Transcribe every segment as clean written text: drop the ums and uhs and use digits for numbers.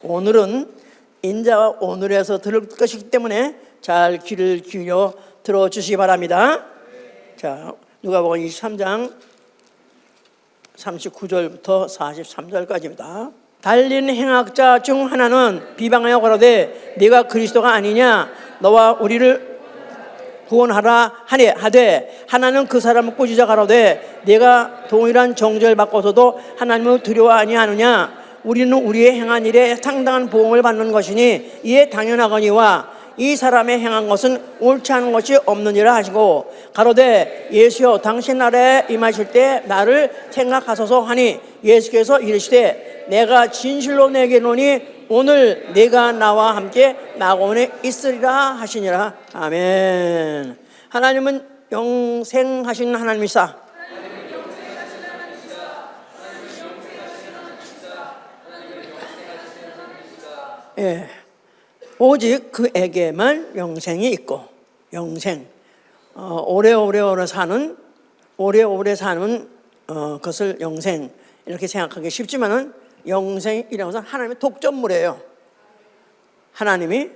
오늘은 인자가 오늘에서 들을 것이기 때문에 잘 귀를 기울여 들어주시기 바랍니다. 자, 누가복음 23장 39절부터 43절까지입니다. 달린 행악자 중 하나는 비방하여 가로되 네가 그리스도가 아니냐 너와 우리를 구원하라 하되 하나는 그 사람을 꾸짖어 가로되 네가 동일한 정죄를 받고서도 하나님을 두려워 아니하느냐 우리는 우리의 행한 일에 상당한 보응을 받는 것이니 이에 당연하거니와 이 사람의 행한 것은 옳지 않은 것이 없느니라 하시고 가로되 예수여 당신 나라에 임하실 때 나를 생각하소서 하니 예수께서 이르시되 내가 진실로 내게 이르노니 오늘 네가 나와 함께 낙원에 있으리라 하시니라. 아멘. 하나님은 영생하신 하나님이시다. 예, 오직 그에게만 영생이 있고 영생, 오래오래 사는 것을 영생 이렇게 생각하기 쉽지만은 영생이라는 것은 하나님의 독점물이에요. 하나님이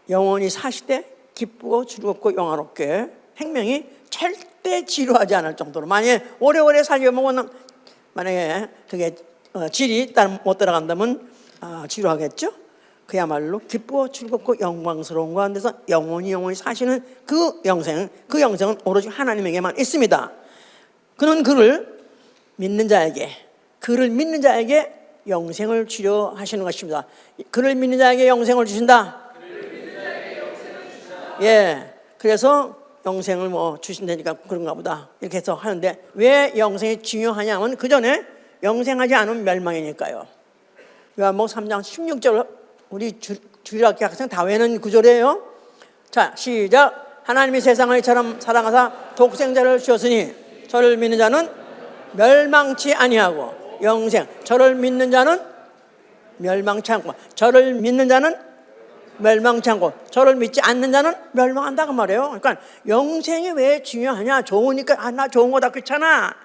영원히 사시되 기쁘고 즐겁고 영화롭게 생명이 절대 지루하지 않을 정도로 만약에 오래오래 살려면 만약에 그게 질이 못 따라간다면 지루하겠죠? 그야말로 기쁘고 즐겁고 영광스러운 가운데서 영원히 사시는 그 영생은 오로지 하나님에게만 있습니다. 그는 그를 믿는 자에게 영생을 주려 하시는 것입니다. 그를 믿는 자에게 영생을 주신다. 예, 그래서 영생을 주신다니까 그런가 보다 이렇게 해서 하는데 왜 영생이 중요하냐면 그 전에 영생하지 않으면 멸망이니까요. 요한복음 3장 16절 우리 주일학교 학생 다 외우는 구절이에요. 자, 시작. 하나님이 세상을 이처럼 사랑하사 독생자를 주었으니 저를 믿는 자는 멸망치 아니하고 영생, 저를 믿는 자는 멸망치 않고 저를 믿는 자는 멸망치 않고 저를 믿지 않는 자는 멸망한다 그 말이에요. 그러니까 영생이 왜 중요하냐? 좋으니까 나 좋은 거다 그렇잖아.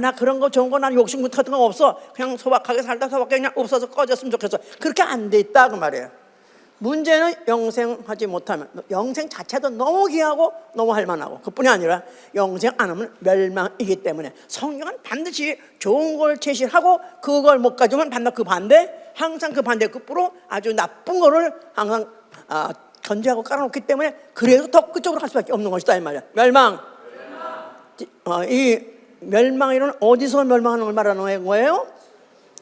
나 그런 거 좋은 거 난 욕심 같은 거 없어. 그냥 소박하게 살다 소박하게 그냥 없어서 꺼졌으면 좋겠어. 그렇게 안 돼 있다 그 말이에요. 문제는 영생하지 못하면 영생 자체도 너무 귀하고 너무 할만하고 그뿐이 아니라 영생 안 하면 멸망이기 때문에 성경은 반드시 좋은 걸 제시하고 그걸 못 가지면 항상 그 반대 끝으로 아주 나쁜 거를 항상 견제하고 깔아놓기 때문에 그래서 더 그쪽으로 갈 수밖에 없는 것이다 이 말이야. 이 멸망이란 어디서 멸망하는 걸 말하는 거예요?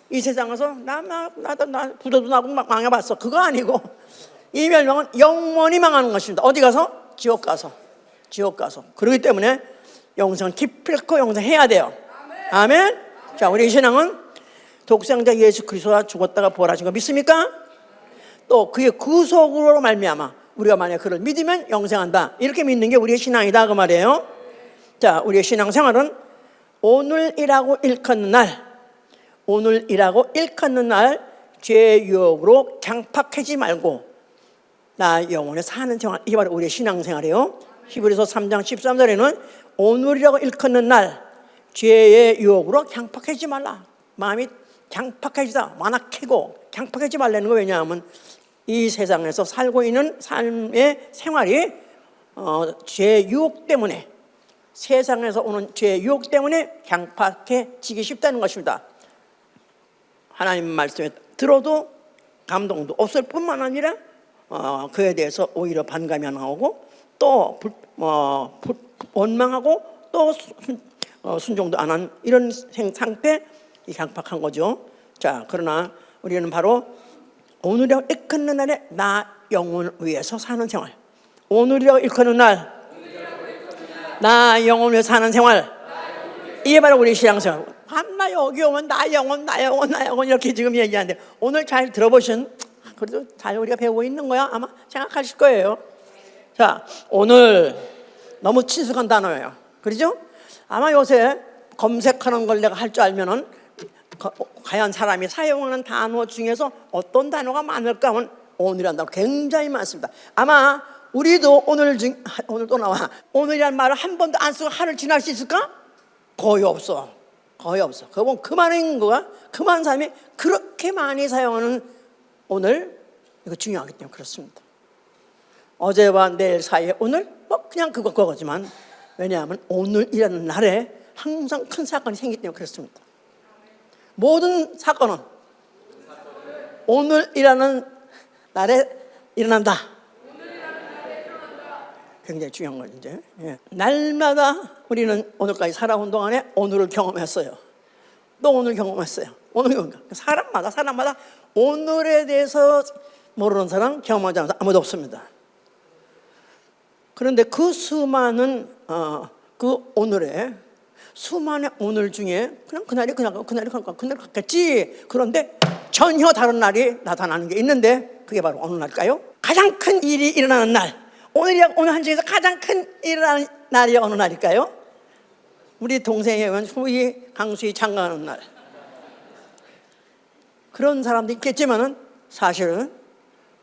이 세상에서 나 부도도 나고 망해봤어 그거 아니고 이 멸망은 영원히 망하는 것입니다. 어디 가서? 지옥 가서. 그렇기 때문에 영생은 기필코 영생해야 돼요. 아멘. 자, 우리 신앙은 독생자 예수 그리스도가 죽었다가 부활하신 거 믿습니까? 또 그의 구속으로 말미암아 우리가 만약 그를 믿으면 영생한다 이렇게 믿는 게 우리의 신앙이다 그 말이에요. 자, 우리의 신앙생활은 오늘이라고 일컫는 날 죄의 유혹으로 강팍하지 말고 나 영원히 사는 생활, 이게 바로 우리의 신앙생활이에요. 히브리서 3장 13절에는 오늘이라고 일컫는 날 죄의 유혹으로 강팍하지 말라. 마음이 강팍해지다 완악해고 강팍하지 말라는 거 왜냐하면 이 세상에서 살고 있는 삶의 생활이 죄의 유혹 때문에 세상에서 오는 죄의 유혹 때문에 강팍해지기 쉽다는 것입니다. 하나님 말씀에 들어도 감동도 없을 뿐만 아니라 그에 대해서 오히려 반감이 안 나오고 또 원망하고 또 순종도 안 한 이런 상태 이 강팍한 거죠. 자, 그러나 우리는 바로 오늘이라고 일컫는 날에 나 영혼을 위해서 사는 생활. 오늘이라고 일컫는 날 나 영혼을 위해서 사는 생활. 이게 바로 우리 신앙생활. 나 여기 오면 나 영혼 이렇게 지금 얘기하는데 오늘 잘 들어보신 그래도 잘 우리가 배우고 있는 거야 아마 생각하실 거예요. 자, 오늘 너무 친숙한 단어예요. 그렇죠? 아마 요새 검색하는 걸 내가 할 줄 알면은 과연 사람이 사용하는 단어 중에서 어떤 단어가 많을까 하면 오늘이라는 단어 굉장히 많습니다. 아마 우리도 오늘 또 나와 오늘이라는 말을 한 번도 안 쓰고 하루를 지날 수 있을까? 거의 없어. 거의 없어. 그거 보면 그 많은 인구가, 그 많은 사람이 그렇게 많이 사용하는 오늘, 이거 중요하기 때문에 그렇습니다. 어제와 내일 사이에 오늘, 뭐 그냥 그거지만, 왜냐하면 오늘이라는 날에 항상 큰 사건이 생기기 때문에 그렇습니다. 모든 사건은 오늘이라는 날에 일어난다. 굉장히 중요한 거죠. 이제. 예. 날마다 우리는 오늘까지 살아온 동안에 오늘을 경험했어요. 또 오늘 경험했어요. 오늘 사람마다 오늘에 대해서 모르는 사람, 경험하지 않은 사람 아무도 없습니다. 그런데 그 수많은 그 오늘에 수많은 오늘 중에 그냥 그날이 갔겠지. 그런데 전혀 다른 날이 나타나는 게 있는데 그게 바로 어느 날일까요? 가장 큰 일이 일어나는 날. 오늘 한 주에서 가장 큰 일어나는 날이 어느 날일까요? 우리 동생의 후이 강수희 장가하는 날. 그런 사람도 있겠지만은 사실은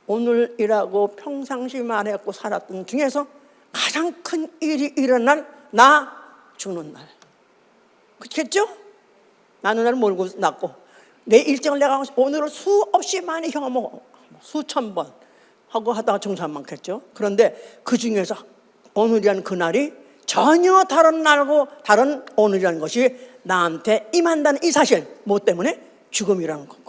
오늘이라고 평상시 말해갖고 살았던 중에서 가장 큰 일이 일어날 날, 나 죽는 날. 그렇겠죠? 나는 날 모르고 났고 내 일정을 내가 오늘을 수없이 많이 경험하고 수천 번 하고 하다가 정산 많겠죠. 그런데 그 중에서 오늘이라는 그날이 전혀 다른 날고 다른 오늘이라는 것이 나한테 임한다는 이 사실, 뭐 때문에? 죽음이라는 것.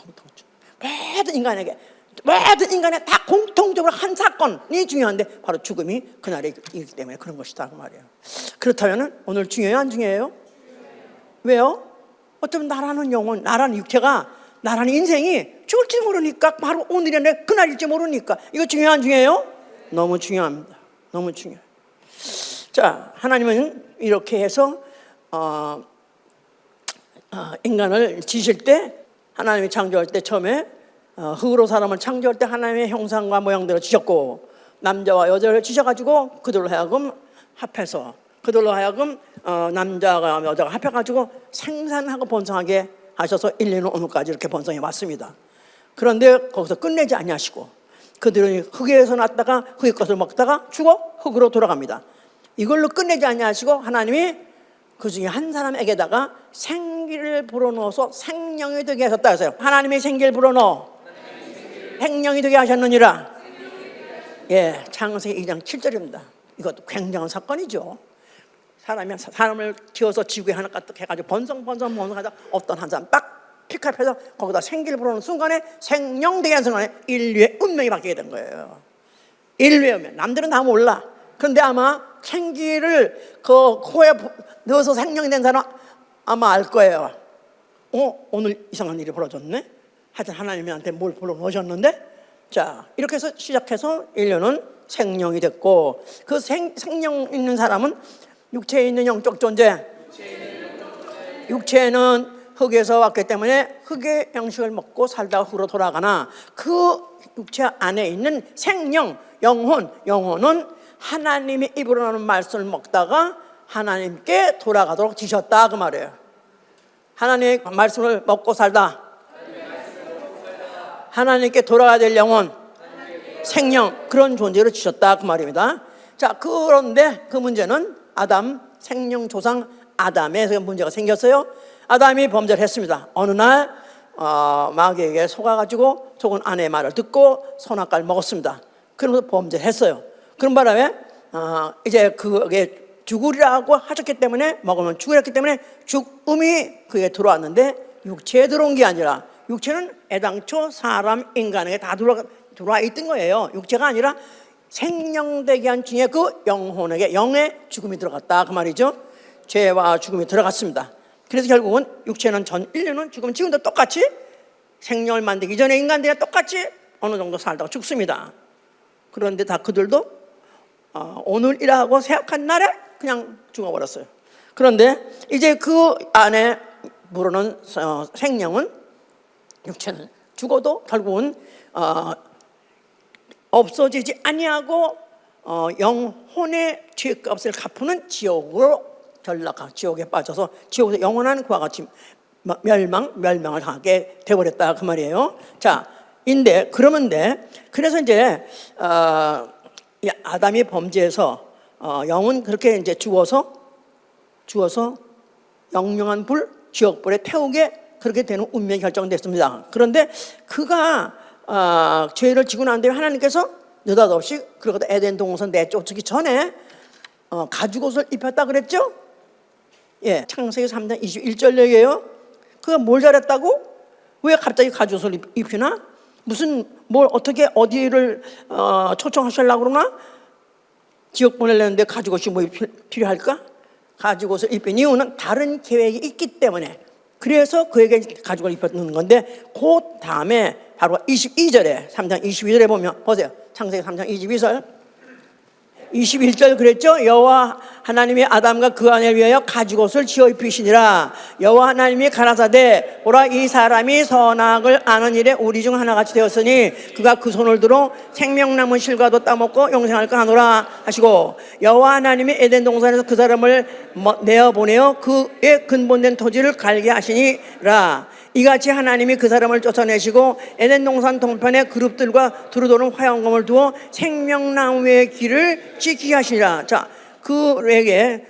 모든 인간에 다 공통적으로 한 사건이 중요한데 바로 죽음이 그날이 있기 때문에 그런 것이다 그 말이에요. 그렇다면 오늘 중요해요, 안 중요해요? 왜요? 어쩌면 나라는 영혼, 나라는 육체가, 나라는 인생이 죽을지 모르니까 바로 오늘이 그날일지 모르니까 이거 중요해요, 안 중요해요? 너무 중요합니다. 너무 중요해요. 자, 하나님은 이렇게 해서 인간을 지실 때, 하나님이 창조할 때 처음에 흙으로 사람을 창조할 때 하나님의 형상과 모양대로 지셨고 남자와 여자를 지셔가지고 그들로 하여금 합해서 그들로 하여금 남자가 여자가 합해가지고 생산하고 번성하게 하셔서 인류는 오늘까지 이렇게 번성해 왔습니다. 그런데 거기서 끝내지 아니하시고 그들은 흙에서 났다가 흙의 것을 먹다가 죽어 흙으로 돌아갑니다. 이걸로 끝내지 아니하시고 하나님이 그 중에 한 사람에게다가 생기를 불어넣어서 생명이 되게 하셨다 해서요. 하나님이 생기를 불어넣어 생명이 되게 하셨느니라. 예, 창세기 2장 7절입니다. 이것도 굉장한 사건이죠. 사람을 키워서 지구에 하나 까뜩 해가지고 번성하다 어떤 한 사람 딱 픽업해서 거기다 생기를 불어넣는 순간에 생명되게 하는 순간에 인류의 운명이 바뀌게 된 거예요. 인류의 운명. 남들은 다 몰라. 그런데 아마 생기를 그 코에 넣어서 생명이 된 사람 아마 알 거예요. 오늘 이상한 일이 벌어졌네. 하여튼 하나님한테 뭘 불어넣으셨는데, 자 이렇게 해서 시작해서 인류는 생명이 됐고, 그 생명 있는 사람은 육체에 있는 영적 존재, 육체는 흙에서 왔기 때문에 흙의 양식을 먹고 살다가 흙으로 돌아가나, 그 육체 안에 있는 생명, 영혼은 하나님의 입으로 나오는 말씀을 먹다가 하나님께 돌아가도록 지셨다 그 말이에요. 하나님의 말씀을 먹고 살다 하나님께 돌아가야 될 영혼, 생명, 그런 존재로 지셨다 그 말입니다. 자, 그런데 그 문제는 아담, 생명 조상 아담에서 문제가 생겼어요. 아담이 범죄를 했습니다. 어느 날 마귀에게 속아가지고 속은 아내의 말을 듣고 선악과를 먹었습니다. 그러면서 범죄를 했어요. 그런 바람에 이제 그게 죽으리라고 하셨기 때문에, 먹으면 죽으렸기 때문에 죽음이 그에 들어왔는데 육체에 들어온 게 아니라, 육체는 애당초 사람 인간에게 다 들어와 있던 거예요. 육체가 아니라 생명되게 한 중에 그 영혼에게, 영의 죽음이 들어갔다 그 말이죠. 죄와 죽음이 들어갔습니다. 그래서 결국은 육체는 전 인류는 죽으면 지금도 똑같이 생명을 만들기 전에 인간들이 똑같이 어느 정도 살다가 죽습니다. 그런데 다 그들도 오늘이라고 생각한 날에 그냥 죽어버렸어요. 그런데 이제 그 안에 부르는 생명은, 육체는 죽어도 결국은 없어지지 아니하고 영혼의 죄값을 갚는 지옥으로 지옥에 빠져서 지옥에서 영원한 그와 같이 멸망을 당하게 되어버렸다 그 말이에요. 자, 그래서 이제 아담이 범죄해서 영은 그렇게 이제 죽어서 영영한 불, 지옥불에 태우게 그렇게 되는 운명이 결정됐습니다. 그런데 그가 죄를 지고 난 뒤에 하나님께서 느닷없이 그러고도 에덴 동산 내쫓기 전에 가죽옷을 입혔다 그랬죠? 예, 창세기 3장 21절 얘기예요. 그가 뭘 잘했다고? 왜 갑자기 가죽옷을 입히나? 무슨 뭘 어떻게 어디를 초청하시려고 그러나? 지옥 보내려는데 가죽옷이 뭐 필요할까? 가죽옷을 입힌 이유는 다른 계획이 있기 때문에, 그래서 그에게 가죽을 입혔는 건데, 그 다음에 바로 22절에 3장 22절에 보면 보세요. 창세기 3장 22절 21절 그랬죠? 여호와 하나님이 아담과 그 아내를 위하여 가죽옷을 지어 입히시니라. 여호와 하나님이 가라사대 보라, 이 사람이 선악을 아는 일에 우리 중 하나같이 되었으니 그가 그 손을 들어 생명나무 실과도 따먹고 영생할까 하노라 하시고, 여호와 하나님이 에덴 동산에서 그 사람을 내어보내어 그의 근본된 토지를 갈게 하시니라. 이같이 하나님이 그 사람을 쫓아내시고 에덴 동산 동편에 그룹들과 두루도는 화영검을 두어 생명나무의 길을 지키게 하시니라. 자, 그에게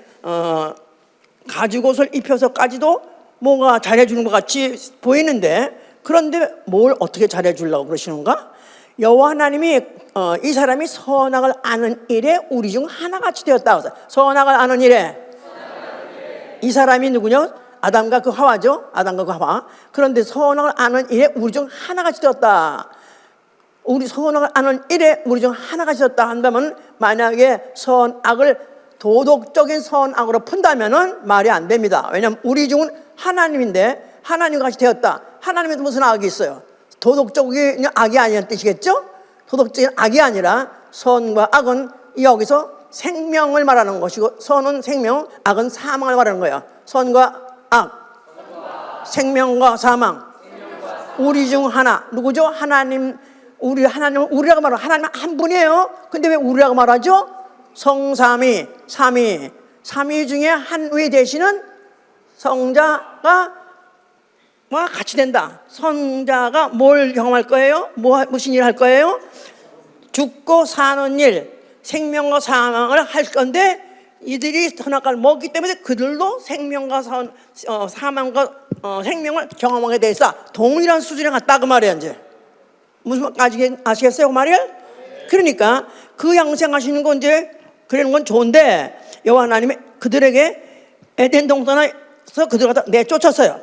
가죽옷을 입혀서까지도 뭔가 잘해주는 것 같이 보이는데, 그런데 뭘 어떻게 잘해주려고 그러시는가? 여호와 하나님이 이 사람이 선악을 아는 일에 우리 중 하나같이 되었다. 선악을 아는 일에 이 사람이 누구냐? 아담과 그 하와죠. 아담과 그 하와. 그런데 선악을 아는 일에 우리 중 하나같이 되었다. 우리 선악을 아는 일에 우리 중 하나같이 되었다 한다면, 만약에 선악을 도덕적인 선악으로 푼다면은 말이 안 됩니다. 왜냐하면 우리 중은 하나님인데 하나님과 같이 되었다. 하나님에도 무슨 악이 있어요? 도덕적인 악이 아니라는 뜻이겠죠? 도덕적인 악이 아니라 선과 악은 여기서 생명을 말하는 것이고, 선은 생명, 악은 사망을 말하는 거예요. 선과 악, 생명과 사망. 우리 중 하나, 누구죠? 하나님. 하나님은 우리라고 말하고, 하나님 한 분이에요. 근데 왜 우리라고 말하죠? 성삼위, 삼위 중에 한 위 되시는 성자가 같이 된다. 성자가 뭘 경험할 거예요? 무슨 일을 할 거예요? 죽고 사는 일, 생명과 사망을 할 건데, 이들이 선악과를 먹기 때문에 그들도 생명과 사망과 생명을 경험하게 돼 있어. 동일한 수준에 갔다 그 말이에요. 이제 무슨 말인지 아시겠어요? 그 말이에요? 그러니까 그 양생하시는 건 이제 그러는 건 좋은데, 여호와 하나님이 그들에게 에덴 동산에서 그들을 갖다 내쫓았어요.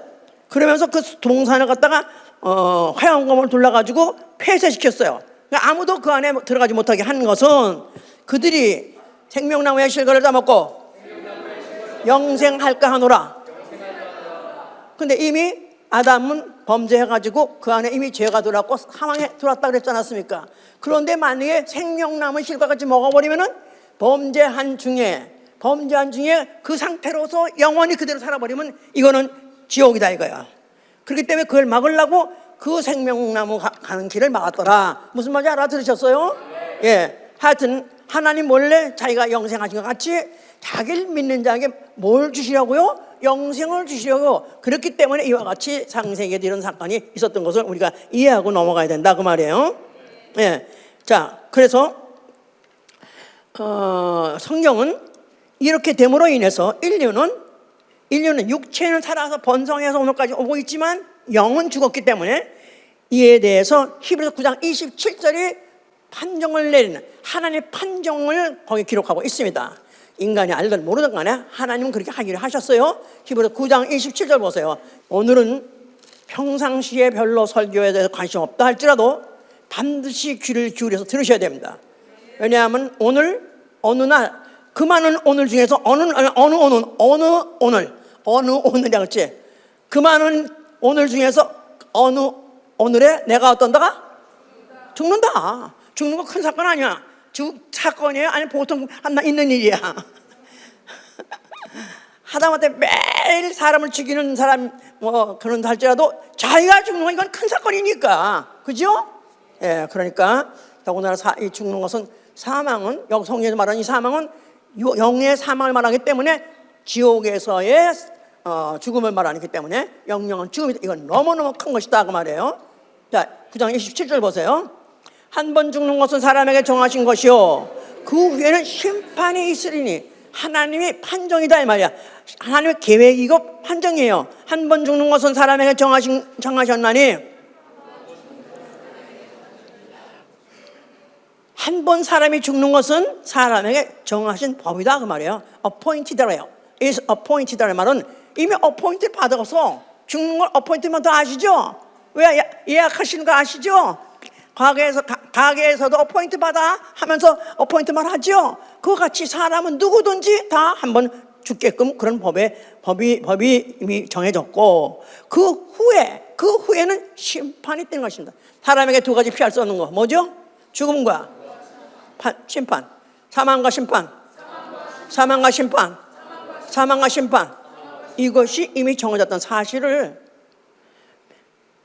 그러면서 그 동산을 갖다가 화영검을 둘러가지고 폐쇄시켰어요. 그러니까 아무도 그 안에 들어가지 못하게 한 것은, 그들이 생명나무의 실과를 따먹고 영생할까 하노라. 근데 이미 아담은 범죄해가지고 그 안에 이미 죄가 들어왔고 사망에 들어왔다 그랬지 않았습니까? 그런데 만약에 생명나무 실과같이 먹어버리면은 범죄한 중에 그 상태로서 영원히 그대로 살아버리면 이거는 지옥이다 이거야. 그렇기 때문에 그걸 막으려고 그 생명나무 가는 길을 막았더라. 무슨 말인지 알아들으셨어요? 예. 하여튼 하나님 몰래 자기가 영생하신 것 같이 자기를 믿는 자에게 뭘 주시려고요? 영생을 주시려고. 그렇기 때문에 이와 같이 창세기에 이런 사건이 있었던 것을 우리가 이해하고 넘어가야 된다 그 말이에요. 예. 자, 그래서 성경은 이렇게 됨으로 인해서 인류는 육체는 살아서 번성해서 오늘까지 오고 있지만 영은 죽었기 때문에, 이에 대해서 히브리서 9장 27절이 판정을 내리는 하나님의 판정을 거기 기록하고 있습니다. 인간이 알든 모르든 간에 하나님은 그렇게 하기로 하셨어요. 히브리서 9장 27절 보세요. 오늘은 평상시에 별로 설교에 대해서 관심 없다 할지라도 반드시 귀를 기울여서 들으셔야 됩니다. 왜냐하면 오늘 어느 날, 그 많은 오늘 중에서 어느 오늘이라고 했지. 그 많은 오늘 중에서 어느 오늘에 내가 어떤다가? 죽는다. 죽는 거 큰 사건 아니야. 사건이에요? 아니 보통 있는 일이야. 하다못해 매일 사람을 죽이는 사람 그런 할지라도 자기가 죽는 건 이건 큰 사건이니까, 그죠? 예, 그러니까 더군다나 이 죽는 것은, 사망은 여기 성경에서 말하는 이 사망은 영의 사망을 말하기 때문에 지옥에서의 죽음을 말하기 때문에 영영은 죽음이다. 이건 너무너무 큰 것이다 그 말이에요. 자, 9장 27절 보세요. 한 번 죽는 것은 사람에게 정하신 것이요 그 후에는 심판이 있으리니. 하나님의 판정이다 이 말이야. 하나님의 계획이고 판정이에요. 한 번 죽는 것은 사람에게 정하셨나니 한 번 사람이 죽는 것은 사람에게 정하신 법이다 그 말이에요. appointed래요. is appointed라는 말은 이미 appointed 받아서 죽는 걸 appointed만 더 아시죠? 왜 예약하시는 거 아시죠? 가게에서도 appointed 받아 하면서 appointed만 하죠. 그와 같이 사람은 누구든지 다 한 번 죽게끔 그런 법이 이미 정해졌고 그 후에는 심판이 있는 것입니다. 사람에게 두 가지 피할 수 없는 거 뭐죠? 죽음과 심판, 사망과 심판, 사망과 심판, 사망과 심판. 이것이 이미 정해졌던 사실을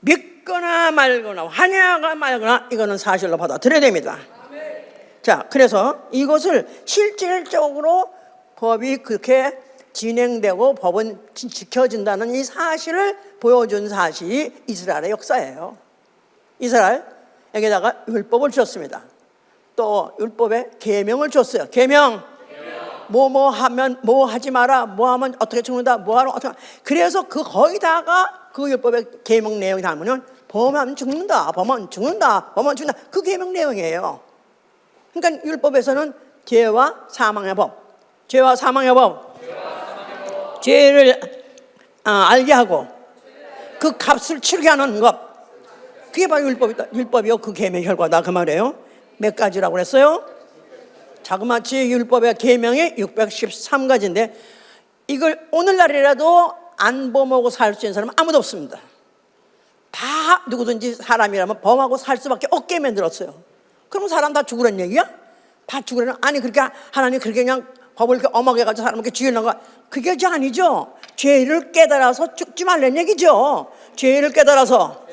믿거나 말거나 환영하거나 말거나 이거는 사실로 받아들여야 됩니다. 자, 그래서 이것을 실질적으로 법이 그렇게 진행되고 법은 지켜진다는 이 사실을 보여준 사실이 이스라엘의 역사예요. 이스라엘에게다가 율법을 주었습니다. 또 율법에 계명을 줬어요. 계명. 뭐 하면 뭐 하지 마라. 뭐 하면 어떻게 죽는다. 뭐 하면 어떻게. 그래서 거기다가 그 율법의 계명 내용이 담으면 범하면 죽는다. 범하면 죽는다. 범하면 죽는다. 그 계명 내용이에요. 그러니까 율법에서는 죄와 사망의 법. 죄와 사망의 법. 죄를 알게 하고 그 값을 치르게 하는 것. 그게 바로 율법이요. 그 계명의 결과다. 그 말이에요. 몇 가지라고 그랬어요? 자그마치 율법의 계명이 613가지인데 이걸 오늘날이라도 안 범하고 살 수 있는 사람은 아무도 없습니다. 다 누구든지 사람이라면 범하고 살 수밖에 없게 만들었어요. 그럼 사람 다 죽으란 얘기야? 다 죽으라는 아니 그렇게 하나님 그렇게 그냥 법을 이렇게 엄하게 해가지고 사람에게 죽이려는 거 그게 아니죠. 죄를 깨달아서 죽지 말라는 얘기죠. 죄를 깨달아서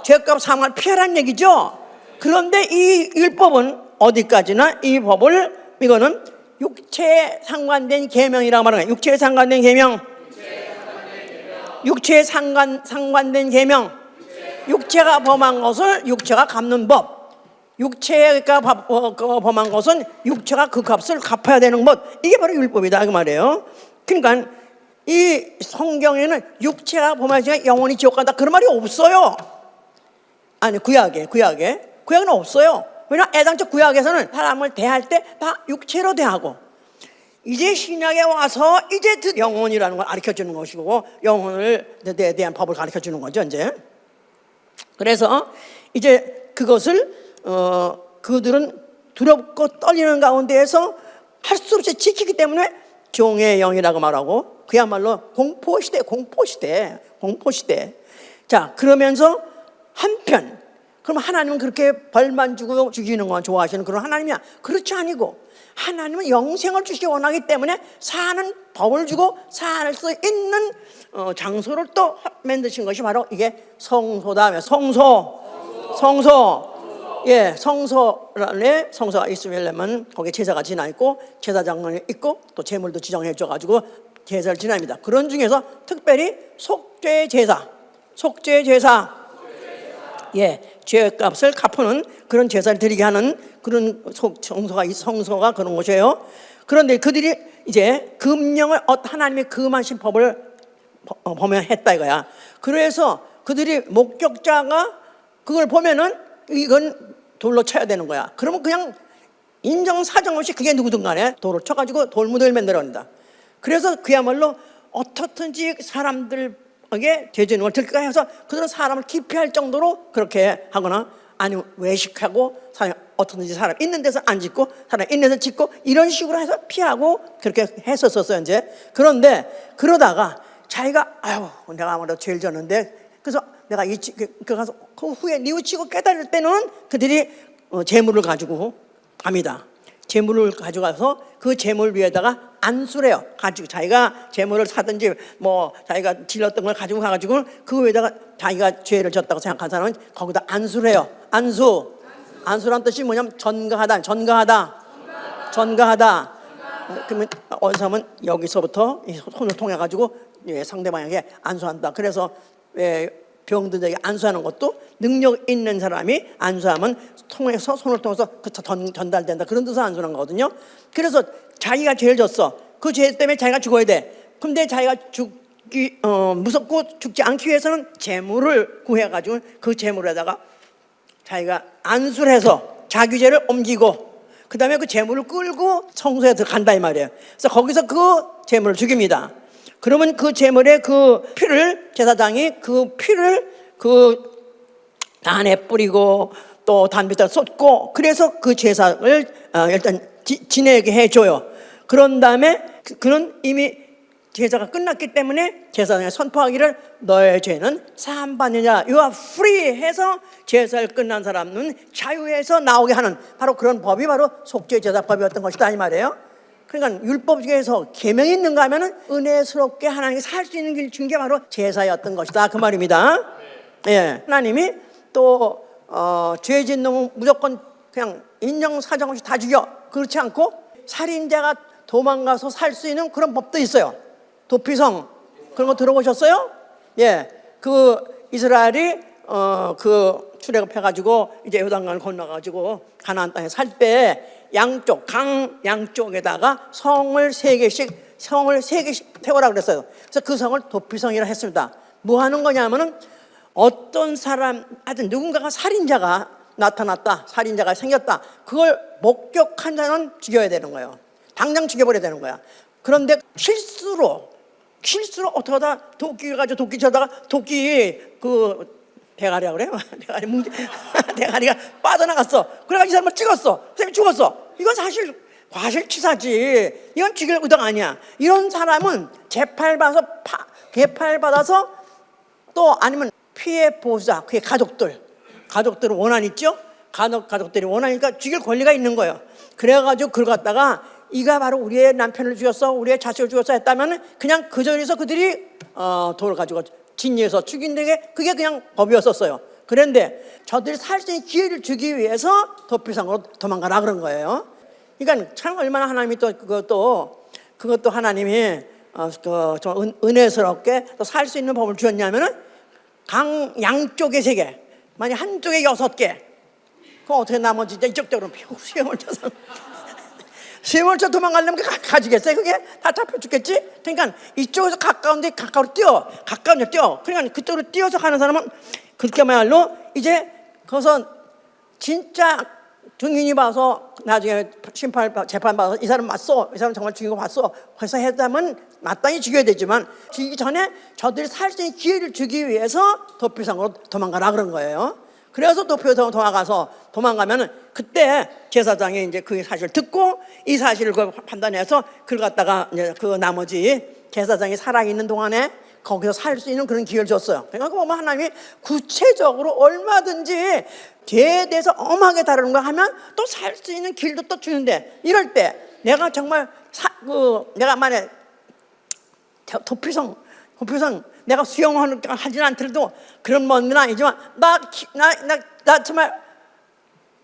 죄값 사망을 피하라는 얘기죠. 그런데 이 율법은 어디까지나 이 법을 이거는 육체에 상관된 계명이라고 말하는 거예요. 육체에 상관된 계명. 육체에 상관된 계명. 육체가 범한 것을 육체가 갚는 법. 육체가 범한 것은 육체가 그 값을 갚아야 되는 것. 이게 바로 율법이다 그 말이에요. 그러니까 이 성경에는 육체가 범하지만 영원히 지옥 간다 그런 말이 없어요. 아니 구약에는 없어요. 왜냐 애당초 구약에서는 사람을 대할 때 다 육체로 대하고 이제 신약에 와서 이제 영혼이라는 걸 가르쳐주는 것이고 영혼에 대한 법을 가르쳐주는 거죠 이제. 그래서 이제 그것을 그들은 두렵고 떨리는 가운데에서 할 수 없이 지키기 때문에 종의 영이라고 말하고 그야말로 공포시대. 자 그러면서 한편 그럼 하나님은 그렇게 벌만 주고 죽이는 것만 좋아하시는 그런 하나님이야? 그렇지 아니고 하나님은 영생을 주시기 원하기 때문에 사는 법을 주고 살 수 있는 장소를 또 만드신 것이 바로 이게 성소다. 성소. 예, 성소가 있으려면 거기에 제사가 지나 있고 제사장이 있고 또 제물도 지정해 줘가지고 제사를 지납니다. 그런 중에서 특별히 속죄 제사. 예, 죄값을 갚는 그런 제사를 드리게 하는 그런 성소가 그런 곳이에요. 그런데 그들이 이제 금령을 하나님의 금하신 법을 범했다 이거야. 그래서 그들이 목격자가 그걸 보면은 이건 돌로 쳐야 되는 거야. 그러면 그냥 인정사정 없이 그게 누구든 간에 돌을 쳐가지고 돌무더기를 만들어낸다. 그래서 그야말로 어떻든지 사람들에게 죄짓는 걸 들까 해서 그들은 사람을 기피할 정도로 그렇게 하거나 아니면 외식하고 어떻든지 사람 있는 데서 안 짓고 사람 있는 데서 짓고 이런 식으로 해서 피하고 그렇게 했었어요 이제. 그런데 그러다가 자기가 내가 아무래도 죄를 졌는데 그래서 내가 가서 그 후에 뉘우치고 깨달을 때는 그들이 재물을 가지고 갑니다. 재물을 가져가서 그 재물 위에다가 안수를 해요. 가지고 자기가 재물을 사든지 뭐 자기가 질렀던 걸 가지고 가가지고 그 위에다가 자기가 죄를 졌다고 생각한 사람은 거기다 안수를 해요. 안수란 뜻이 뭐냐면 전가하다. 그러면 어느 사람은 여기서부터 손을 통해 가지고 상대방에게 안수한다. 그래서 병든에게 안수하는 것도 능력 있는 사람이 안수하면 손을 통해서 전달된다. 그런 뜻으로 안수하는 거거든요. 그래서 자기가 죄를 졌어. 그 죄 때문에 자기가 죽어야 돼. 근데 자기가 죽기 무섭고 죽지 않기 위해서는 재물을 구해가지고 그 재물에다가 자기가 안수를 해서 자기 죄를 옮기고 그 다음에 그 재물을 끌고 성소에 들어간다 이 말이에요. 그래서 거기서 그 재물을 죽입니다. 그러면 그 재물의 그 피를 제사장이 그 피를 그 단에 뿌리고 또 단비에다 쏟고 그래서 그 제사를 일단 지내게 해줘요. 그런 다음에 그는 이미 제사가 끝났기 때문에 제사장이 선포하기를 너의 죄는 사함받느냐 You are free 해서 제사를 끝난 사람은 자유에서 나오게 하는 바로 그런 법이 바로 속죄제사법이었던 것이다 이 말이에요. 그러니까 율법 중에서 계명이 있는가 하면은 은혜스럽게 하나님이 살 수 있는 길 준 게 바로 제사였던 것이다 그 말입니다. 예, 하나님이 또 죄 짓는 놈은 무조건 그냥 인정 사정 없이 다 죽여 그렇지 않고 살인자가 도망가서 살 수 있는 그런 법도 있어요. 도피성 그런 거 들어보셨어요? 예, 그 이스라엘이 그 출애굽해가지고 이제 요단강을 건너가지고 가나안 땅에 살 때 양쪽 강 양쪽에다가 성을 세 개씩 태우라 그랬어요. 그래서 그 성을 도피성이라 했습니다. 뭐 하는 거냐면은 어떤 사람 하여튼 누군가가 살인자가 나타났다, 살인자가 생겼다. 그걸 목격한 자는 죽여야 되는 거예요. 당장 죽여버려야 되는 거야. 그런데 실수로 어떻게 하다 도끼 가지고 도끼 쳐다가 도끼 그 대가리라고 그래요? 대가리가 빠져나갔어. 그래가지고 이 사람을 찍었어. 선생님이 죽었어. 이건 사실 과실치사지. 이건 죽일 의도가 아니야. 이런 사람은 재판받아서 또 아니면 피해 보호자, 그의 가족들은 원한 있죠? 가족들이 원하니까 죽일 권리가 있는 거예요. 그래가지고 그걸 갖다가 이가 바로 우리의 남편을 죽였어, 우리의 자식을 죽였어 했다면 그냥 그 자리에서 그들이 돌을 가지고 진리해서 죽인다게 그게 그냥 법이었었어요. 그런데 저들이 살 수 있는 기회를 주기 위해서 도피성으로 도망가라 그런 거예요. 그러니까 참 얼마나 하나님이 또 그것도 하나님이 좀 은혜스럽게 또 살 수 있는 법을 주었냐면은 강 양쪽에 3개, 만약 한쪽에 6개, 그럼 어떻게 나머지 이쪽적으로 수염을 쳐서 수염을 쳐 도망가려면 가지겠어요? 그게 다 잡혀 죽겠지? 그러니까 이쪽에서 가까운데 가까우로 뛰어. 그러니까 그쪽으로 뛰어서 가는 사람은 그렇게말로 이제 거기서 진짜 증인이 봐서 나중에 재판 봐서 이 사람 맞소, 이 사람 정말 죽인 거 봤어. 그래서 했다면 마땅히 죽여야 되지만 죽이기 전에 저들이 살 수 있는 기회를 주기 위해서 도피성으로 도망가라 그런 거예요. 그래서 도피성으로 도망가면은 그때 제사장이 이제 그 사실을 듣고 이 사실을 판단해서 그걸 갖다가 이제 그 나머지 제사장이 살아있는 동안에 거기서 살 수 있는 그런 기회를 줬어요. 그러니까 보면 하나님이 구체적으로 얼마든지 죄에 대해서 엄하게 다루는 거 하면 또 살 수 있는 길도 또 주는데 이럴 때 내가 정말 내가 만약에 도피성 내가 수영하지는 않더라도 그런 먼 건 아니지만 나 정말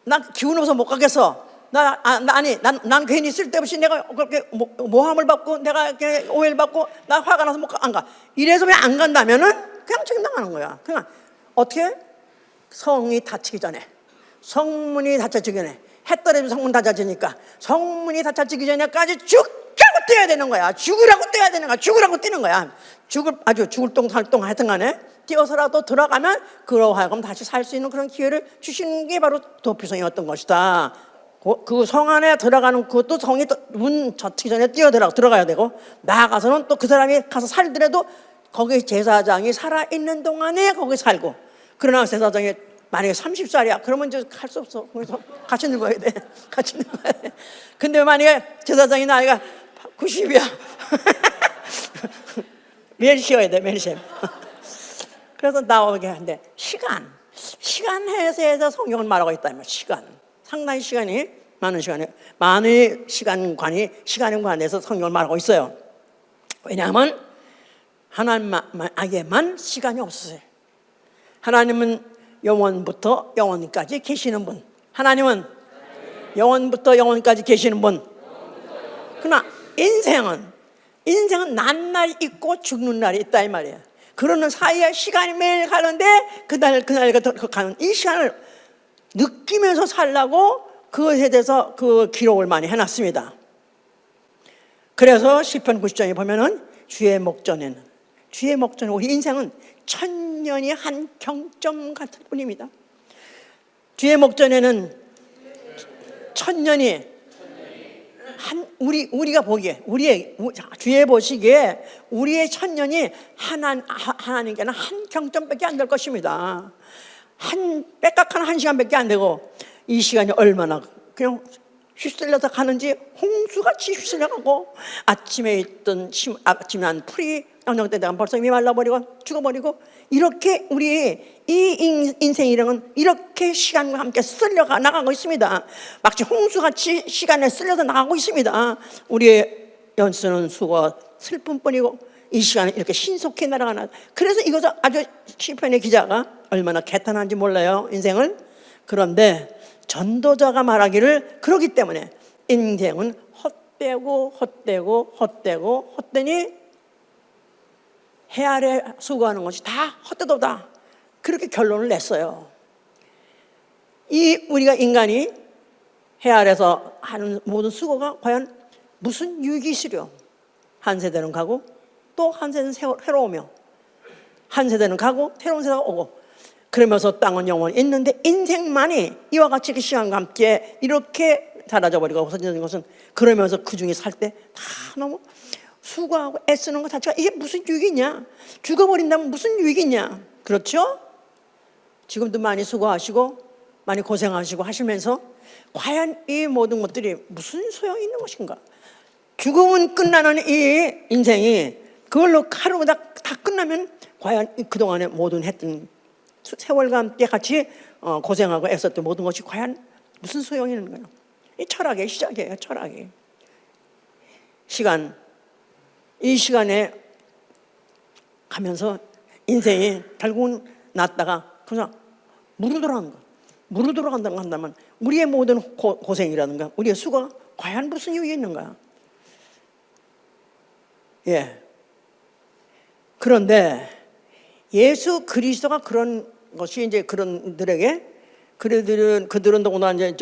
나 기운 없어서 못 가겠어. 난 괜히 쓸데없이 내가 그렇게 모함을 받고 내가 오해를 받고 나 화가 나서 안 가. 이래서 왜 안 간다면은 그냥 책임당하는 거야. 그냥 어떻게 성이 닫히기 전에 성문이 닫혀지기 전에 해 떨어지면 성문 닫혀지니까 성문이 닫혀지기 전에까지 죽으라고 뛰어야 되는 거야. 죽으라고 뛰는 거야. 죽을 똥살똥 하여튼 간에 뛰어서라도 들어가면 그러고 하여금 다시 살 수 있는 그런 기회를 주시는 게 바로 도피성이었던 것이다. 그 성 안에 들어가는 그것도 성이 문 닫히기 전에 들어가야 되고 나아가서는 또 그 사람이 가서 살더라도 거기 제사장이 살아있는 동안에 거기 살고 그러나 제사장이 만약에 30살이야 그러면 이제 갈 수 없어. 거기서 같이 늙어야 돼. 근데 만약에 제사장이 나이가 90이야 매일 쉬어야 돼. 그래서 나오게 하는데 시간 해석에서 성경을 말하고 있다면 상당히 시간이 많은 시간에 관해서 성경을 말하고 있어요. 왜냐하면 하나님에게만 시간이 없으세요. 하나님은 영원부터 영원까지 계시는 분. 하나님은 영원부터 영원까지 계시는 분. 그러나 인생은 난 있고 죽는 날이 있다 이 말이에요. 그러는 사이에 시간이 매일 가는데 그날 가는 이 시간을 느끼면서 살라고 그것에 대해서 그 기록을 많이 해놨습니다. 그래서 시편 90장에 보면은 주의 목전에는 우리 인생은 천년이 한 경점 같을 뿐입니다. 주의 목전에는 천년이 우리가 보기에 주의 보시기에 우리의 천년이 하나님께는 한 경점밖에 안 될 것입니다. 빽깍한 한 시간밖에 안 되고 이 시간이 얼마나 그냥 휩쓸려서 가는지 홍수같이 휩쓸려가고 아침에 난 풀이 영역때 되면 벌써 이미 말라버리고 죽어버리고 이렇게 우리의 이 인생이랑은 이렇게 시간과 함께 쓸려가 나가고 있습니다. 마치 홍수같이 시간에 쓸려서 나가고 있습니다. 우리의 연수는 수고 슬픔뿐이고 이 시간에 이렇게 신속히 날아가나. 그래서 이것을 아주 시편의 기자가 얼마나 개탄한지 몰라요, 인생을. 그런데 전도자가 말하기를 그러기 때문에 인생은 헛되니 해 아래 수고하는 것이 다 헛되도다. 그렇게 결론을 냈어요. 우리가 인간이 해 아래서 하는 모든 수고가 과연 무슨 유익이 있으려? 한 세대는 가고 또 한 세대는 새로우며 한 세대는 가고 새로운 세대가 오고 그러면서 땅은 영원히 있는데 인생만이 이와 같이 그 시간과 함께 이렇게 사라져버리고 없어지는 것은 그러면서 그 중에 살 때 다 너무 수고하고 애쓰는 것 자체가 이게 무슨 유익이냐? 죽어버린다면 무슨 유익이냐? 그렇죠? 지금도 많이 수고하시고 많이 고생하시고 하시면서 과연 이 모든 것들이 무슨 소용이 있는 것인가? 죽음은 끝나는 이 인생이 그걸로 하루가 다 끝나면 과연 그동안에 모든 했던 세월과 함께 같이 고생하고 애썼던 모든 것이 과연 무슨 소용이 있는 거예요? 이 철학의 시작이에요. 철학이. 이 시간에 가면서 인생이 결국은 났다가 그냥 무르 돌아가는 거예요. 무르 돌아간다고 한다면 우리의 모든 고생이라든가 우리의 수고가 과연 무슨 이유가 있는가? 예. 그런데 예수 그리스도가 그런 것이 이제 그들은 더구나 이제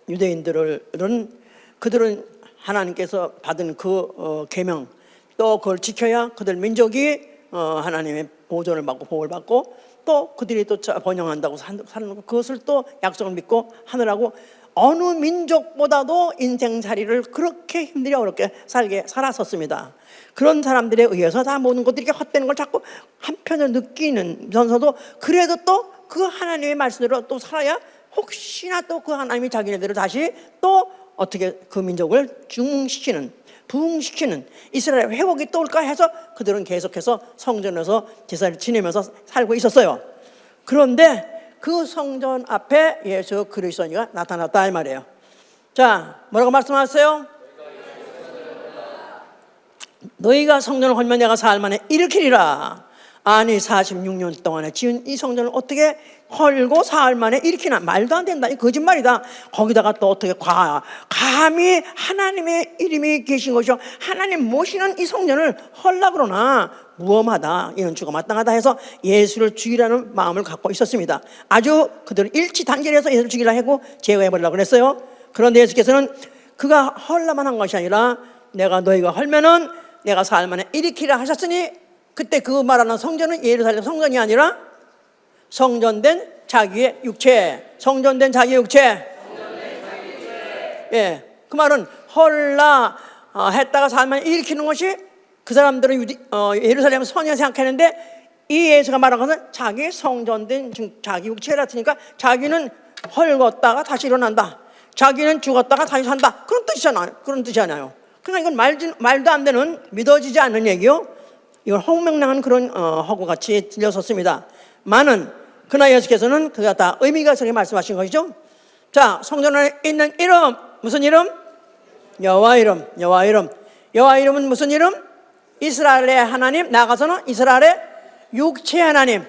유대인들은 그들은 하나님께서 받은 그 계명 또 그걸 지켜야 그들 민족이 하나님의 보존을 받고 보호를 받고 또 그들이 또 번영한다고 사는 그것을 또 약속을 믿고 하느라고 어느 민족보다도 인생살이를 그렇게 힘들게 어렵게 살았었습니다. 그런 사람들에 의해서 다 모든 것들이 헛되는 걸 자꾸 한편으로 느끼면서도 그래도 또 그 하나님의 말씀대로 또 살아야 혹시나 또 그 하나님이 자기네들을 다시 또 어떻게 그 민족을 부흥시키는 이스라엘 회복이 또 올까 해서 그들은 계속해서 성전에서 제사를 지내면서 살고 있었어요. 그런데 그 성전 앞에 예수 그리스도가 나타났다 이 말이에요. 자, 뭐라고 말씀하셨어요? 너희가 성전을 헐면 내가 사흘 만에 일으키리라. 아니 46년 동안에 지은 이 성전을 어떻게 헐고 사흘 만에 일으키나? 말도 안 된다. 이 거짓말이다. 거기다가 또 어떻게 감히 하나님의 이름이 계신 것이요 하나님 모시는 이 성전을 헐라 그러나? 무엄하다. 이는 죽어 마땅하다 해서 예수를 죽이라는 마음을 갖고 있었습니다. 아주 그들은 일치단결해서 예수를 죽이라 하고 제거해버리려고 그랬어요. 그런데 예수께서는 그가 헐라만 한 것이 아니라 내가 너희가 헐면은 내가 사흘 만에 일으키라 하셨으니 그때 그 말하는 성전은 예루살렘 성전이 아니라 성전된 자기의 육체. 성전된 자기의 육체. 예, 그 말은 헐라 했다가 사흘 만에 일으키는 것이 그 사람들은 예루살렘 성전을 생각했는데 이 예수가 말한 것은 자기 성전된 자기 육체라으니까 자기는 헐었다가 다시 일어난다. 자기는 죽었다가 다시 산다. 그런 뜻이잖아요. 그러니까 이건 말도 안 되는 믿어지지 않는 얘기요. 이걸 홍명랑한 그런 허구같이 들렸었습니다. 그러나 예수께서는 그가 다 의미가 있게 말씀하신 것이죠. 자, 성전에 있는 이름 무슨 이름? 여호와 이름. 여호와 이름은 무슨 이름? 이스라엘의 하나님. 나아가서는 이스라엘의 육체 하나님.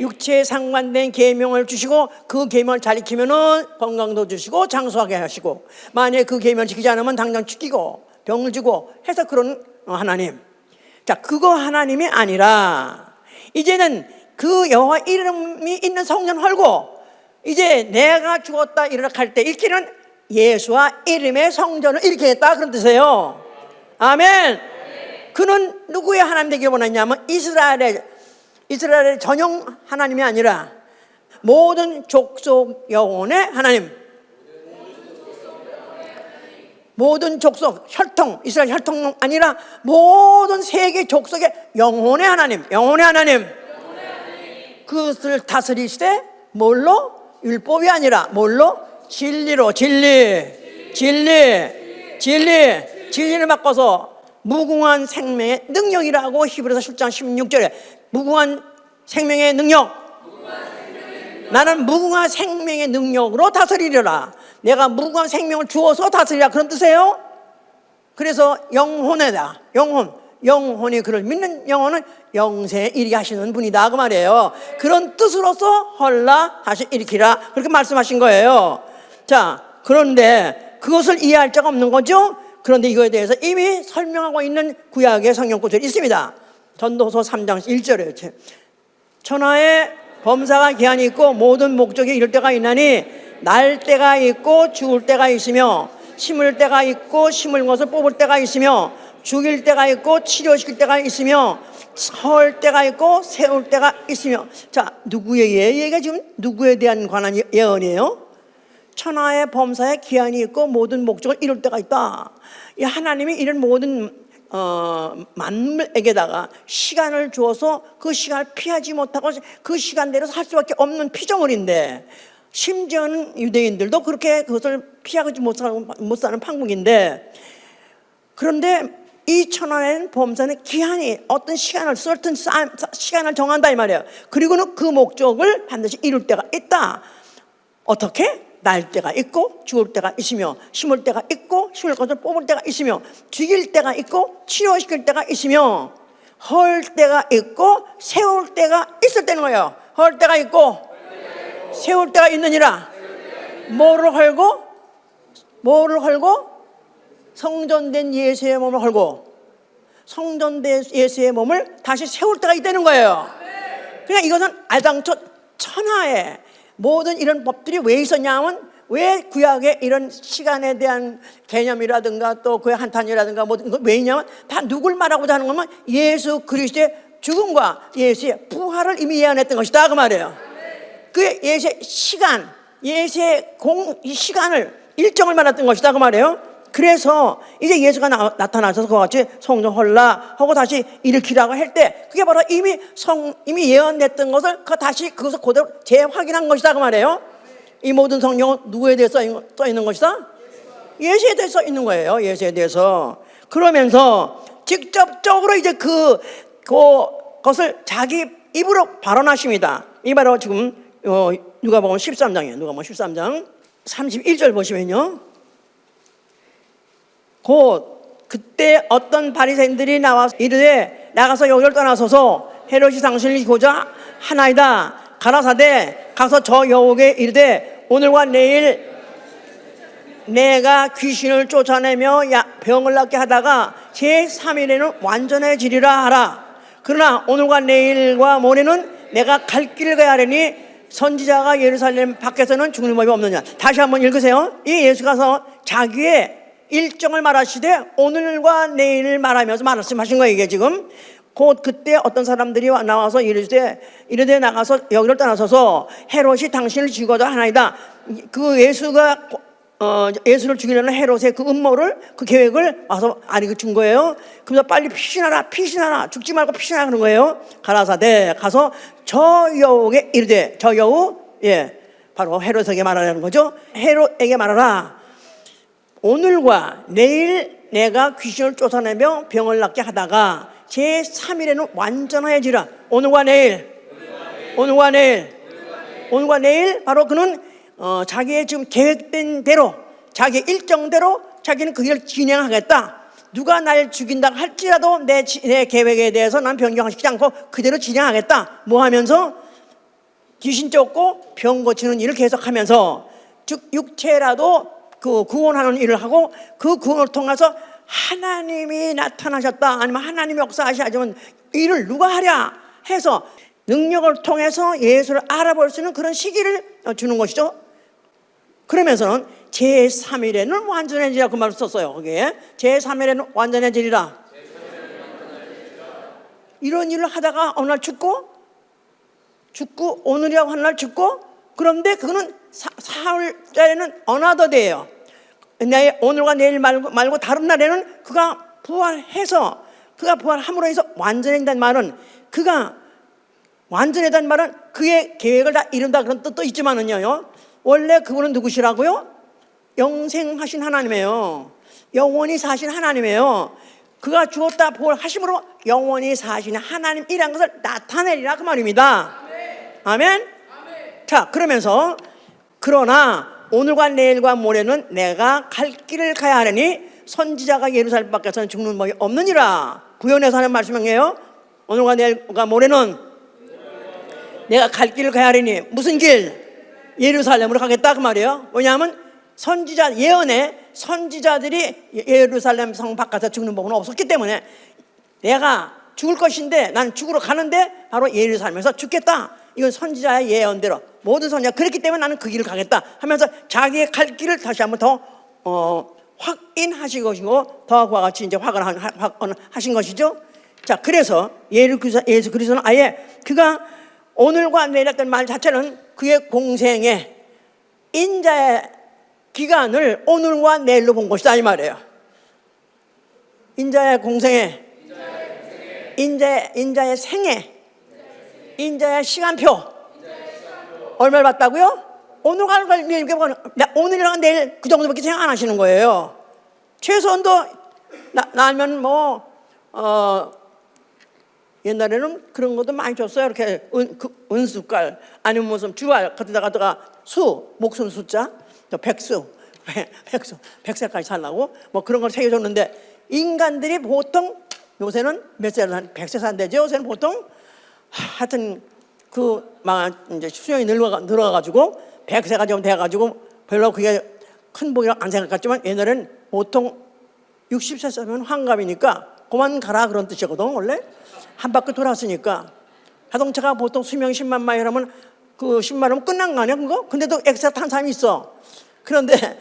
육체에 상관된 계명을 주시고 그 계명을 잘 지키면은 건강도 주시고 장수하게 하시고 만약에 그 계명을 지키지 않으면 당장 죽이고 병을 주고 해서 그런 하나님. 자, 그거 하나님이 아니라 이제는 그 여호와 이름이 있는 성전 헐고 이제 내가 죽었다 일어날 때 일기는 예수와 이름의 성전을 일으키겠다 그런 뜻이에요. 아멘. 그는 누구의 하나님 되길 원했냐면 이스라엘의 전용 하나님이 아니라 모든 족속 영혼의 하나님, 모든 족속 혈통, 이스라엘 혈통 아니라 모든 세계 족속의 영혼의 하나님, 그것을 다스리시되 뭘로? 율법이 아니라 뭘로? 진리로. 진리를 바꿔서 무궁한 생명의 능력이라고 히브리서 10장 16절에 무궁한 생명의 능력. 나는 무궁한 생명의 능력으로 다스리려라. 내가 무궁한 생명을 주어서 다스리라 그런 뜻이에요. 그래서 영혼에다 영혼이 그를 믿는 영혼은 영생에 이르게 하시는 분이다 그 말이에요. 그런 뜻으로서 헐라 다시 일으키라 그렇게 말씀하신 거예요. 자, 그런데 그것을 이해할 자가 없는 거죠. 그런데 이거에 대해서 이미 설명하고 있는 구약의 성경 구절이 있습니다. 전도서 3장 1절에 천하에 범사가 기한이 있고 모든 목적이 이를 때가 있나니 날 때가 있고 죽을 때가 있으며 심을 때가 있고 심을 것을 뽑을 때가 있으며 죽일 때가 있고 치료시킬 때가 있으며 설 때가 있고 세울 때가 있으며. 자, 누구의 얘기가 지금 누구에 대한 관한 예언이에요? 천하의 범사에 기한이 있고 모든 목적을 이룰 때가 있다. 이 하나님이 이런 모든 만물에게다가 시간을 주어서 그 시간을 피하지 못하고 그 시간대로 살 수밖에 없는 피조물인데, 심지어는 유대인들도 그렇게 그것을 피하지 못 사는 판국인데, 그런데 이 천하의 범사는 기한이 어떤 시간을 시간을 정한다 이 말이에요. 그리고는 그 목적을 반드시 이룰 때가 있다. 어떻게? 날 때가 있고 죽을 때가 있으며 심을 때가 있고 심을 것을 뽑을 때가 있으며 죽일 때가 있고 치료시킬 때가 있으며 헐 때가 있고 세울 때가 있을 때는 거예요. 헐 때가 있고 세울 때가 있느니라. 뭐를 헐고? 성전된 예수의 몸을 헐고 성전된 예수의 몸을 다시 세울 때가 있다는 거예요. 그러니까 이것은 애당초 천하에 모든 이런 법들이 왜 있었냐면, 왜 구약에 이런 시간에 대한 개념이라든가 또 그의 한탄이라든가 뭐 왜 있냐면, 다 누굴 말하고자 하는 거면 예수 그리스도의 죽음과 예수의 부활을 이미 예언했던 것이다 그 말이에요. 그 예수의 시간, 예수의 시간을 일정을 말했던 것이다 그 말이에요. 그래서 이제 예수가 나타나셔서 그와 같이 성전 헐라 하고 다시 일으키라고 할 때, 그게 바로 이미 예언됐던 것을 다시 그것을 그대로 재확인한 것이다 그 말이에요. 이 모든 성경은 누구에 대해 써 있는 것이다? 예수에 대해 써 있는 거예요. 예수에 대해서. 그러면서 직접적으로 이제 그것을 자기 입으로 발언하십니다. 이 바로 지금 누가복음 13장이에요. 누가복음 13장 31절 보시면요. 곧 그때 어떤 바리새인들이 나와서 이르되 나가서 여기를 떠나소서 헤롯이 당신을 이기고자 하나이다. 가라사대 가서 저 여우에게 이르되 오늘과 내일 내가 귀신을 쫓아내며 병을 낫게 하다가 제3일에는 완전해지리라 하라. 그러나 오늘과 내일과 모레는 내가 갈 길을 가야 하려니 선지자가 예루살렘 밖에서는 죽는 법이 없느냐. 다시 한번 읽으세요. 이 예수가서 자기의 일정을 말하시되 오늘과 내일을 말하면서 말씀하신 거예요. 이게 지금 곧 그때 어떤 사람들이 나와서 이르되 나가서 여기를 떠나서서 헤롯이 당신을 죽이고자 하나이다. 그 예수를 죽이려는 헤롯의 그 음모를, 그 계획을 와서 준 거예요. 그래서 빨리 피신하라 죽지 말고 피신하라 그런 거예요. 가라사대 가서 저 여우에게 이르되, 저 여우, 바로 헤롯에게 말하라는 거죠. 헤롯에게 말하라. 오늘과 내일 내가 귀신을 쫓아내며 병을 낫게 하다가 제3일에는 완전해지라. 오늘과 내일 바로 그는 자기의 지금 계획된 대로, 자기 일정대로 자기는 그 일을 진행하겠다. 누가 날 죽인다 할지라도 내 계획에 대해서 난 변경시키지 않고 그대로 진행하겠다. 뭐 하면서? 귀신 쫓고 병 고치는 일을 계속하면서, 즉 육체라도 그 구원하는 일을 하고, 그 구원을 통해서 하나님이 나타나셨다, 아니면 하나님이 역사하시면 일을 누가 하랴 해서 능력을 통해서 예수를 알아볼 수 있는 그런 시기를 주는 것이죠. 그러면서는 제3일에는 완전해지리라 그 말을 썼어요. 거기에 제3일에는 완전해지리라. 이런 일을 하다가 어느 날 죽고 오늘이라고 하는 날 죽고, 그런데 그거는 사흘째는 어나더데예요. 오늘과 내일 말고 다른 날에는 그가 부활해서, 그가 부활함으로 해서 완전해진다는 말은, 그가 완전해진다는 말은 그의 계획을 다 이룬다 그런 뜻도 있지만은요, 원래 그분은 누구시라고요? 영생하신 하나님이에요. 영원히 사신 하나님이에요. 그가 죽었다 부활하심으로 영원히 사시는 하나님이라는 것을 나타내리라 그 말입니다. 아멘. 자, 그러면서 그러나 오늘과 내일과 모레는 내가 갈 길을 가야 하려니 선지자가 예루살렘 밖에서는 죽는 법이 없느니라. 구약에서 하는 말씀이에요. 오늘과 내일과 모레는 내가 갈 길을 가야 하려니, 무슨 길? 예루살렘으로 가겠다 그 말이에요. 왜냐하면 선지자 예언에 선지자들이 예루살렘 성 바깥에서 죽는 법은 없었기 때문에, 내가 죽을 것인데 나는 죽으러 가는데 바로 예루살렘에서 죽겠다, 이건 선지자의 예언대로 모든 선지자가 그랬기 때문에 나는 그 길을 가겠다 하면서 자기의 갈 길을 다시 한번 더 확인하신 것이고, 더 그와 같이 이제 확언하신 것이죠. 자, 그래서 예수 그리스도는 아예 그가 오늘과 내일 했던 말 자체는 그의 공생의 인자의 기간을 오늘과 내일로 본 것이다 이 말이에요. 인자의 공생에, 인자의 생애, 인자의 시간표 얼마를 봤다고요? 오늘과 내일, 오늘이랑 내일 그 정도밖에 생각 안 하시는 거예요. 최소한도 나면 옛날에는 그런 것도 많이 줬어요. 이렇게 은숫갈 아니면 무슨 주알 거기다가 목숨 숫자, 백세까지 살라고 뭐 그런 걸 새겨줬는데, 인간들이 보통 요새는 몇 살, 한 100세 산대죠. 요새는 보통 하여튼 이제 수명이 늘어가지고 100세가 좀 돼가지고 별로 그게 큰 복이라고 안 생각했지만, 옛날에는 보통 60세 면 환갑이니까 그만 가라 그런 뜻이거든. 원래 한 바퀴 돌았으니까. 자동차가 보통 수명 10만 마일이라면 그 10마일이면 끝난 거 아니야 그거? 근데도 엑스트라 탄 사람이 있어. 그런데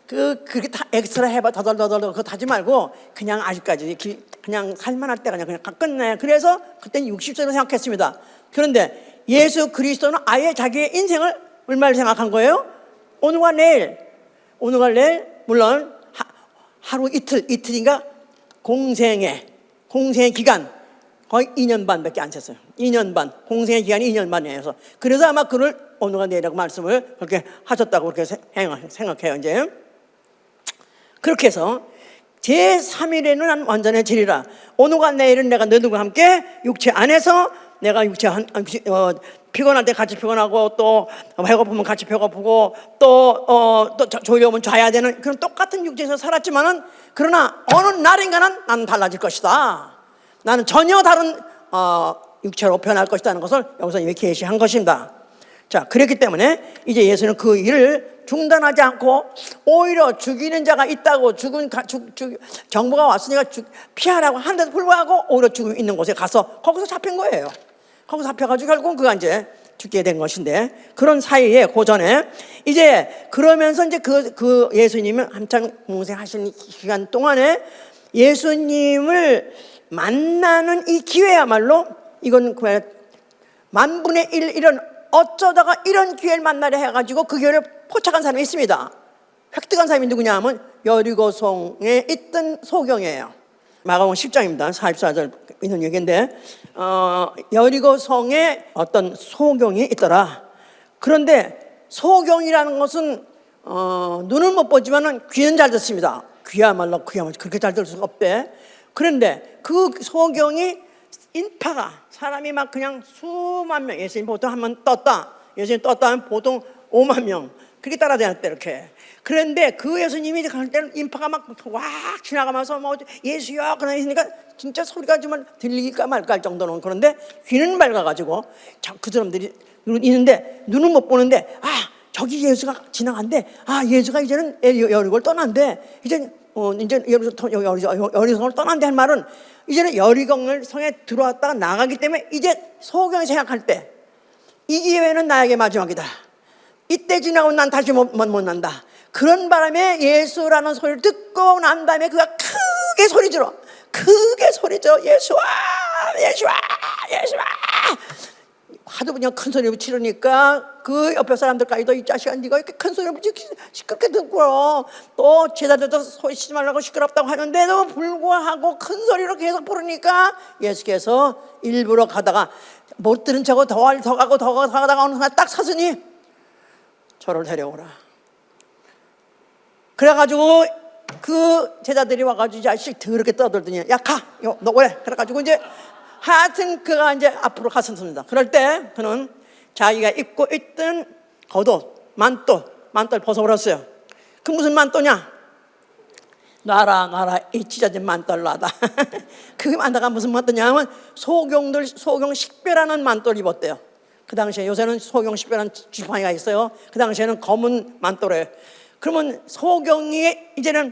그렇게 다 엑스트라 해봐 더덜 그거 타지 말고 그냥 아직까지 그냥 살만할 때가 그냥 끝내. 그래서 그때는 60세로 생각했습니다. 그런데 예수 그리스도는 아예 자기의 인생을 얼마를 생각한 거예요? 오늘과 내일 물론 하루 이틀인가 공생의 기간 거의 2년 반밖에 안 쳤어요. 2년 반, 공생의 기간이 2년 반이어서, 그래서 아마 그를 오늘과 내일이라고 말씀을 그렇게 하셨다고 그렇게 생각해요. 이제 그렇게 해서 제3일에는 난 완전해지리라. 오늘과 내일은 내가 너희들과 함께 육체 안에서, 내가 육체 피곤할 때 같이 피곤하고, 또 배고프면 같이 배고프고, 또 졸려오면 자야 되는 그런 똑같은 육체에서 살았지만은, 그러나 어느 날인가는 나는 달라질 것이다. 나는 전혀 다른 육체로 변할 것이라는 것을 여기서 이미 계시한 것입니다. 자, 그렇기 때문에 이제 예수는 그 일을 중단하지 않고, 오히려 죽이는 자가 있다고 정보가 왔으니까 피하라고 하는데도 불구하고 오히려 죽음 있는 곳에 가서 거기서 잡힌 거예요. 거기서 잡혀가지고 결국은 그가 이제 죽게 된 것인데, 그런 사이에 그 전에 이제 그러면서 이제 그 예수님은 한참 공생하시는 기간 동안에 예수님을 만나는 이 기회야말로, 이건 만분의 1 이런 어쩌다가 이런 기회를 만나려 해가지고 그 기회를 포착한 사람이 있습니다. 획득한 사람이 누구냐 하면 여리고성에 있던 소경이에요. 마가복음 10장입니다. 44절 있는 얘기인데, 여리고성에 어떤 소경이 있더라. 그런데 소경이라는 것은 눈은 못 보지만은 귀는 잘 듣습니다. 귀야말로 그렇게 잘 들을 수가 없대. 그런데 그 소경이 인파가, 사람이 막 그냥 수만 명, 예수님 보통 한 번 떴다, 예수님 떴다 하면 보통 5만 명 그렇게 따라다녔대 이렇게. 그런데 그 예수님이 갈 때는 인파가 막 지나가면서 예수야 그러니까 진짜 소리가 정말 들릴까 말까 할 정도는. 그런데 귀는 밝아가지고 그 사람들이 있는데 눈은 못 보는데, 저기 예수가 지나간대. 예수가 이제는 여리고를 떠난대. 이제 여리고성을 떠난대 할 말은, 이제는 여리고성에 들어왔다가 나가기 때문에 이제 소경이 생각할 때 이 기회는 나에게 마지막이다. 이때 지나고 난 다시 못 난다. 그런 바람에 예수라는 소리를 듣고 난 다음에 그가 크게 소리 질러 예수와 예수와 예수와 하도 그냥 큰 소리로 치르니까 그 옆에 사람들까지도 이 자식아 네가 이렇게 큰 소리로 시끄럽게 듣고 또 제자들도 소리 치지 말라고 시끄럽다고 하는데도 불구하고 큰 소리로 계속 부르니까 예수께서 일부러 가다가 못 들은 척하고 더 가다가 어느 순간 딱 서서히 저를 데려오라. 그래가지고 그 제자들이 와가지고 이 자식 더럽게 떠들더니 야 가! 너 왜? 그래가지고 이제 하여튼 그가 이제 앞으로 갔습니다. 그럴 때 그는 자기가 입고 있던 겉옷, 만또를 벗어버렸어요. 그 무슨 만또냐? 놔라 이 찢어진 만또를 놔다. 그 만또가 무슨 만또냐면 소경 식별하는 만또를 입었대요. 그 당시에 요새는 소경 식별하는 지팡이가 있어요. 그 당시에는 검은 만또래요. 그러면 소경이 이제는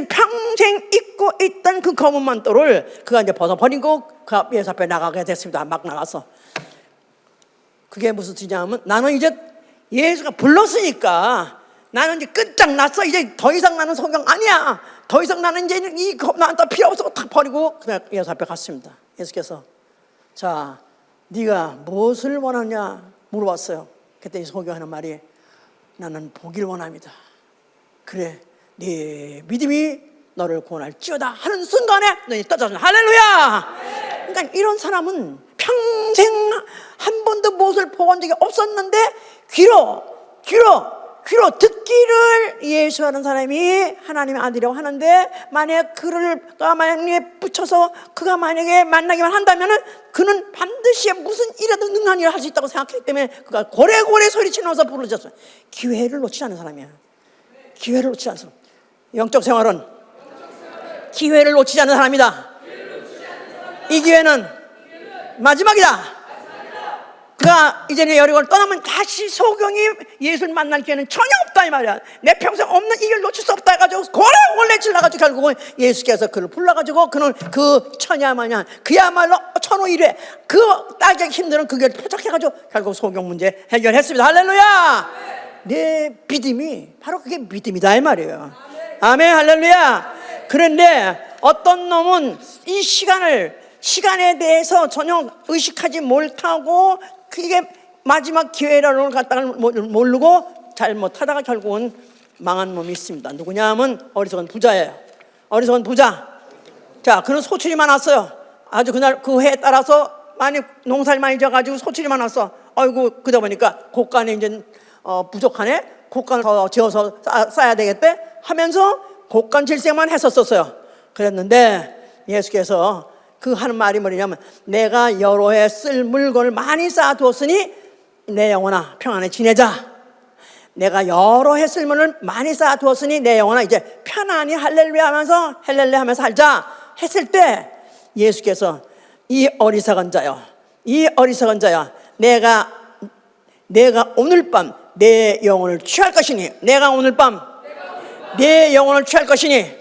평생 입고 있던 그 검은 만또를 그가 이제 벗어버리고 그 예수 앞에 나가게 됐습니다. 막 나가서. 그게 무슨 뜻이냐면 나는 이제 예수가 불렀으니까 나는 이제 끝장났어. 이제 더 이상 나는 소경 아니야. 더 이상 나는 이제 이 만또 필요 없어. 탁 버리고 그냥 예수 앞에 갔습니다. 예수께서 자, 네가 무엇을 원하냐 물어봤어요. 그때 소경하는 말이 나는 보길 원합니다. 그래, 네 믿음이 너를 구원할지어다 하는 순간에 너희 떠졌어. 할렐루야. 그러니까 이런 사람은 평생 한 번도 무엇을 보건 적이 없었는데 귀로 듣기를 예수하는 사람이 하나님의 아들이라고 하는데 만약 그가 만약에 붙여서 그가 만약에 만나기만 한다면은 그는 반드시 무슨 일이라도 능한 일을 할 수 있다고 생각했기 때문에 그가 고래고래 소리치면서 부르짖었어요. 기회를 놓치지 않는 사람이야. 기회를 놓치지 않는 사람. 영적 생활은 기회를 놓치지 않는 사람이다. 이 기회는 마지막이다. 그가 이제 여리고를 떠나면 다시 소경이 예수를 만날 기회는 전혀 없다 이 말이야. 내 평생 없는 이 길을 놓칠 수 없다 해가지고 고래고래 질러가지고 결국은 예수께서 그를 불러가지고 그는 그 처냐마냐 그야말로 천호일회 그 따기 힘든 그 길을 포착해가지고 결국 소경 문제 해결했습니다. 할렐루야. 내 믿음이 바로 그게 믿음이다 이 말이에요. 아멘. 할렐루야. 그런데 어떤 놈은 이 시간에 대해서 전혀 의식하지 못하고 그게 마지막 기회라는 걸 갖다가 모르고 잘못하다가 결국은 망한 놈이 있습니다. 누구냐 하면 어리석은 부자예요. 어리석은 부자. 자, 그는 소출이 많았어요. 아주 그날 그 해에 따라서 많이 농사를 많이 져가지고 소출이 많았어. 아이고 그러다 보니까 곡간에 이제 부족하네. 곡간을 더 지어서 쌓아야 되겠대 하면서 곡간 질색만 했었어요. 그랬는데 예수께서 그 하는 말이 뭐냐면 내가 여러 해 쓸 물건을 많이 쌓아두었으니 내 영혼아 평안에 지내자. 내가 여러 해 쓸 물건을 많이 쌓아두었으니 내 영혼아 이제 편안히 할렐루야 하면서 살자 했을 때 예수께서 이 어리석은 자야 내가 오늘 밤 내 영혼을 취할 것이니 내가 오늘 밤 내 영혼을 취할 것이니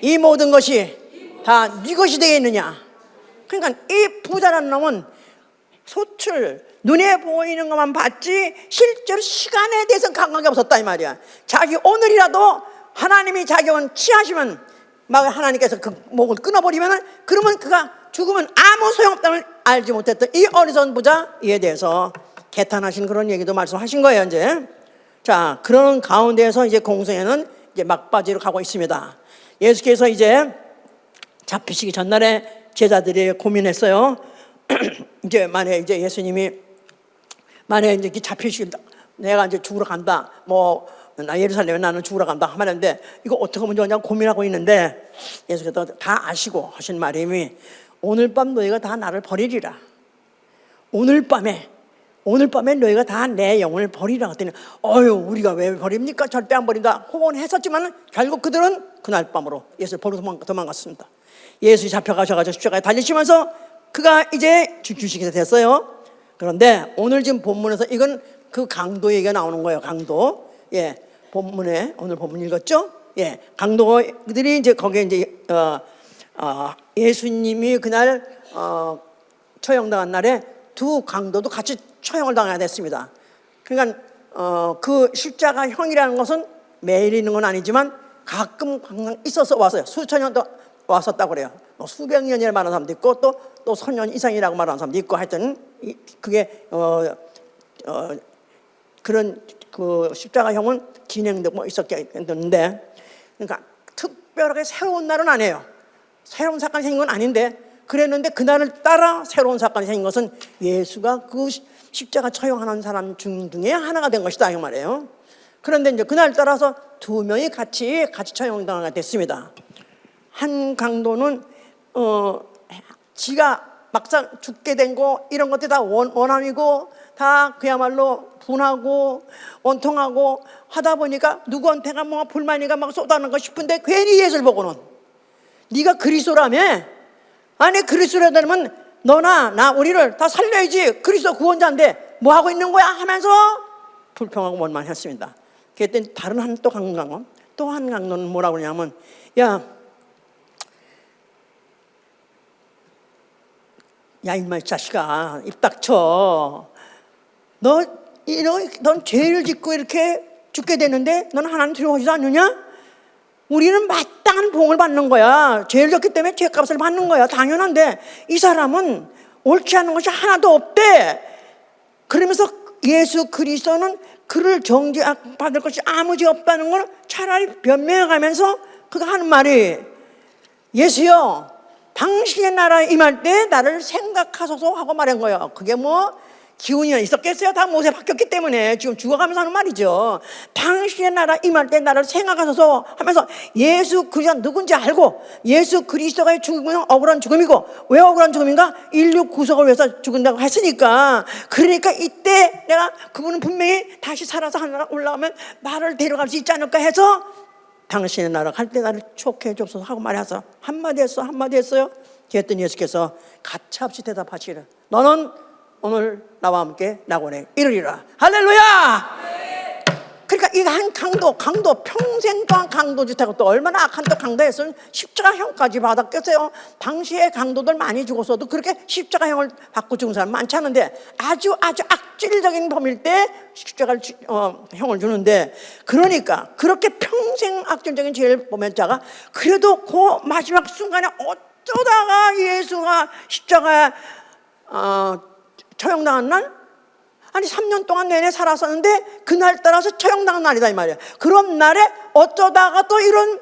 이 모든 것이 다 네 것이 되겠느냐. 그러니까 이 부자라는 놈은 소출 눈에 보이는 것만 봤지 실제로 시간에 대해서 감각이 없었다 이 말이야. 자기 오늘이라도 하나님이 자기 영혼 취하시면 막 하나님께서 그 목을 끊어버리면 그러면 그가 죽으면 아무 소용없다는 알지 못했던 이 어리석은 부자 이에 대해서 개탄하신 그런 얘기도 말씀하신 거예요. 이제 자 그런 가운데에서 이제 공생애는 이제 막바지로 가고 있습니다. 예수께서 이제 잡히시기 전날에 제자들이 고민했어요. 이제 만약에 이제 예수님이 만약에 이제 잡히시기 내가 이제 죽으러 간다. 나 예루살렘에 나는 죽으러 간다 하는데 이거 어떻게 하면 좋냐고 고민하고 있는데 예수께서 다 아시고 하신 말씀이 오늘 밤 너희가 다 나를 버리리라. 오늘 밤에 너희가 다 내 영혼을 버리라 그랬더니 우리가 왜 버립니까? 절대 안 버린다 혹은 했었지만 결국 그들은 그날 밤으로 예수를 버리고 도망갔습니다. 예수이 잡혀가셔가지고 십자가에 달리시면서 그가 이제 죽으시게 됐어요. 그런데 오늘 지금 본문에서 이건 그 강도 얘기가 나오는 거예요. 강도. 예, 본문에 오늘 본문 읽었죠? 예, 강도들이 이제 거기에 이제 예수님이 그날 처형당한 날에 두 강도도 같이 처형을 당해야 됐습니다. 그러니까 그 십자가형이라는 것은 매일 있는 건 아니지만 가끔 있어서 왔어요. 수천 년 동안 왔었다고 그래요. 수백 년이라 말하는 사람도 있고 또 천년 이상이라고 말하는 사람도 있고 하여튼 그게 그런 그 십자가형은 진행되고 있었겠는데, 그러니까 특별하게 새로운 날은 아니에요. 새로운 사건이 생긴 건 아닌데 그랬는데 그날을 따라 새로운 사건이 생긴 것은 예수가 그 십자가 처형하는 사람 중에 하나가 된 것이다 이 말이에요. 그런데 이제 그날 따라서 두 명이 같이 처형당하게 됐습니다. 한 강도는 지가 막상 죽게 된 거 이런 것들이 다 원함이고 다 그야말로 분하고 원통하고 하다 보니까 누구한테가 뭐 불만이가 막 쏟아내고 싶은데 괜히 예수를 보고는 네가 그리스도라며, 아니 그리스도라면 너나 나 우리를 다 살려야지, 그리스도 구원자인데 뭐 하고 있는 거야 하면서 불평하고 원만했습니다. 그랬더니 다른 한 강도는 뭐라고 그러냐면, 야 이놈아 이 자식아 입 닥쳐. 넌 죄를 짓고 이렇게 죽게 되는데 너는 하나님 두려워하지도 않느냐? 우리는 마땅한 봉을 받는 거야. 죄를 졌기 때문에 죄값을 받는 거야. 당연한데 이 사람은 옳지 않은 것이 하나도 없대. 그러면서 예수 그리스도는 그를 정죄받을 것이 아무 죄 없다는 걸 차라리 변명해가면서 그가 하는 말이, 예수여 당신의 나라에 임할 때 나를 생각하소서 하고 말한 거예요. 그게 뭐 기운이 있었겠어요? 다 못에 바뀌었기 때문에 지금 죽어가면서 하는 말이죠. 당신의 나라 임할 때 나를 생각하소서 하면서 예수 그리스도가 누군지 알고, 예수 그리스도가 죽음은 억울한 죽음이고, 왜 억울한 죽음인가? 인류 구속을 위해서 죽은다고 했으니까. 그러니까 이때 내가 그분은 분명히 다시 살아서 하늘나라 올라가면 나를 데려갈 수 있지 않을까 해서 당신의 나라 갈 때 나를 촉해 줬소서 하고 말해서 한마디 했어요. 그랬더니 예수께서 가차없이 대답하시기를, 너는 오늘 나와 함께 낙원에 이르리라. 할렐루야. 그러니까 이 한 강도 평생 동안 강도 짓하고 또 얼마나 악한 또 강도였으면 십자가형까지 받았겠어요. 당시에 강도들 많이 죽었어도 그렇게 십자가형을 받고 죽은 사람 많지 않은데 아주 악질적인 범일 때 십자가형을 주는데, 그러니까 그렇게 평생 악질적인 죄를 범한 자가 그래도 그 마지막 순간에 어쩌다가 예수가 십자가에 처형당한 날, 아니 3년 동안 내내 살았었는데 그날 따라서 처형당한 날이다 이 말이야. 그런 날에 어쩌다가 또 이런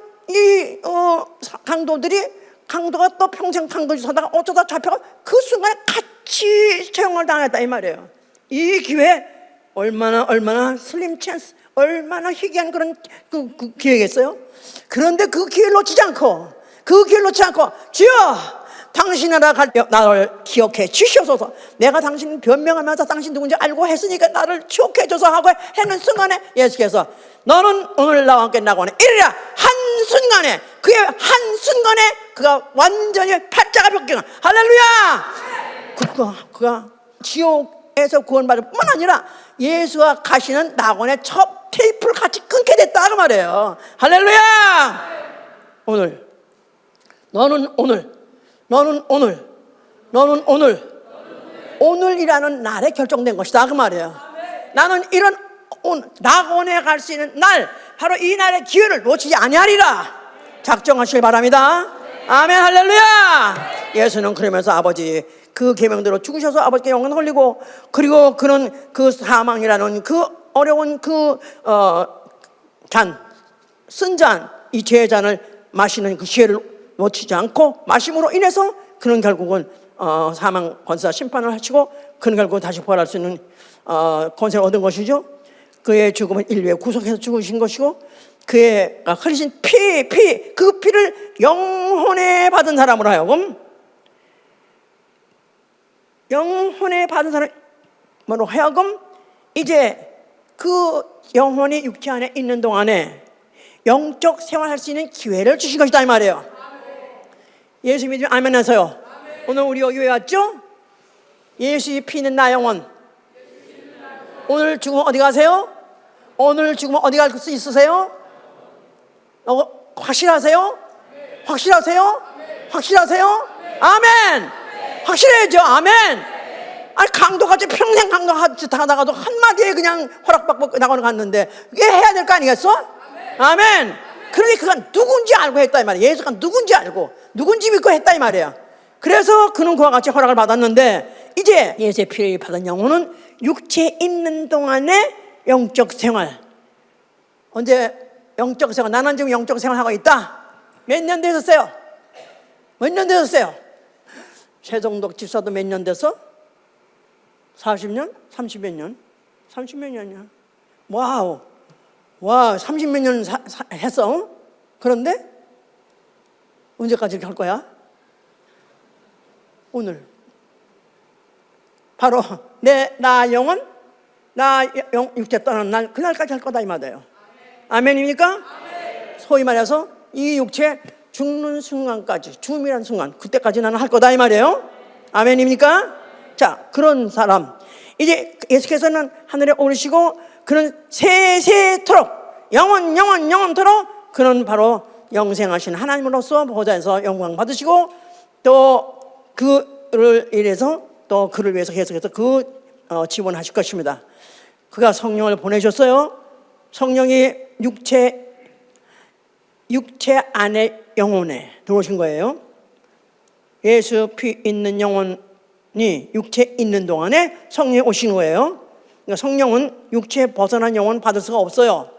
강도가 또 평생 강도짓 하다가 어쩌다 잡혀가 그 순간에 같이 처형을 당했다 이 말이에요. 이 기회 얼마나 슬림 찬스, 얼마나 희귀한 그런 그 기회겠어요. 그런데 그 기회를 놓치지 않고 주여 당신 나라 갈 때 나를 기억해 주시옵소서. 내가 당신 변명하면서 당신 누군지 알고 했으니까 나를 기억해 줘서 하고 하는 순간에 예수께서 너는 오늘 나와 함께 낙원에 이르리라. 한순간에 그가 완전히 팔자가 벗겨나. 할렐루야. 그가 지옥에서 구원받을 뿐만 아니라 예수가 가시는 낙원의 첫 테이프를 같이 끊게 됐다 그 말이에요. 할렐루야. 너는 오늘이라는 날에 결정된 것이다 그 말이에요. 나는 이런 낙원에 갈 수 있는 날, 바로 이 날의 기회를 놓치지 아니하리라 작정하시길 바랍니다. 아멘. 할렐루야. 예수는 그러면서 아버지 그 계명대로 죽으셔서 아버지께 영광 돌리고, 그리고 그는 그 사망이라는 그 어려운 쓴 잔, 이 죄의 잔을 마시는 그 기회를 놓치지 않고 마심으로 인해서 그는 결국은 사망 권세 심판을 하시고 그는 결국 다시 부활할 수 있는 권세를 얻은 것이죠. 그의 죽음은 인류의 구속해서 죽으신 것이고, 그의 흘리신 그 피를 영혼에 받은 사람으로 하여금 이제 그 영혼이 육체 안에 있는 동안에 영적 생활할 수 있는 기회를 주신 것이다 이 말이에요. 예수 믿으면 아멘 하세요. 오늘 우리 여기 왜 왔죠? 예수의 피는 나 영혼. 오늘 죽으면 어디 가세요? 오늘 죽으면 어디 갈 수 있으세요? 확실하세요? 확실하세요? 아멘. 확실해야죠. 아멘. 아니 강도같이 평생 강도같이 하다가도 한마디에 그냥 허락받고 나가는 갔는데 이게 해야 될 거 아니겠어? 아멘. 그러니 그가 누군지 알고 했다 이 말이에요. 예수가 누군지 알고 누군지 믿고 했다 이 말이에요. 그래서 그는 그와 같이 허락을 받았는데 이제 예수의 피를 받은 영혼은 육체에 있는 동안의 영적 생활. 언제 영적 생활? 나는 지금 영적 생활하고 있다. 몇 년 되셨어요? 몇 년 되셨어요? 최종덕 집사도 몇 년 됐어? 40년? 30몇 년? 30몇 년이야. 와우. 와, 30몇 년 했어? 그런데 언제까지 이렇게 할 거야? 오늘. 바로 나 영혼, 육체 떠나는 날, 그날까지 할 거다 이 말이에요. 아멘입니까? 아멘. 소위 말해서 이 육체 죽는 순간까지, 죽음이라는 순간, 그때까지 나는 할 거다 이 말이에요. 아멘입니까? 자, 그런 사람 이제 예수께서는 하늘에 오르시고 그는 세세토록 영원토록 그는 바로 영생하신 하나님으로서 보좌에서 영광 받으시고 또 그를 인해서 또 그를 위해서 계속해서 지원하실 것입니다. 그가 성령을 보내셨어요. 성령이 육체 안에 영혼에 들어오신 거예요. 예수 피 있는 영혼이 육체에 있는 동안에 성령이 오신 거예요. 그러니까 성령은 육체에 벗어난 영혼 받을 수가 없어요.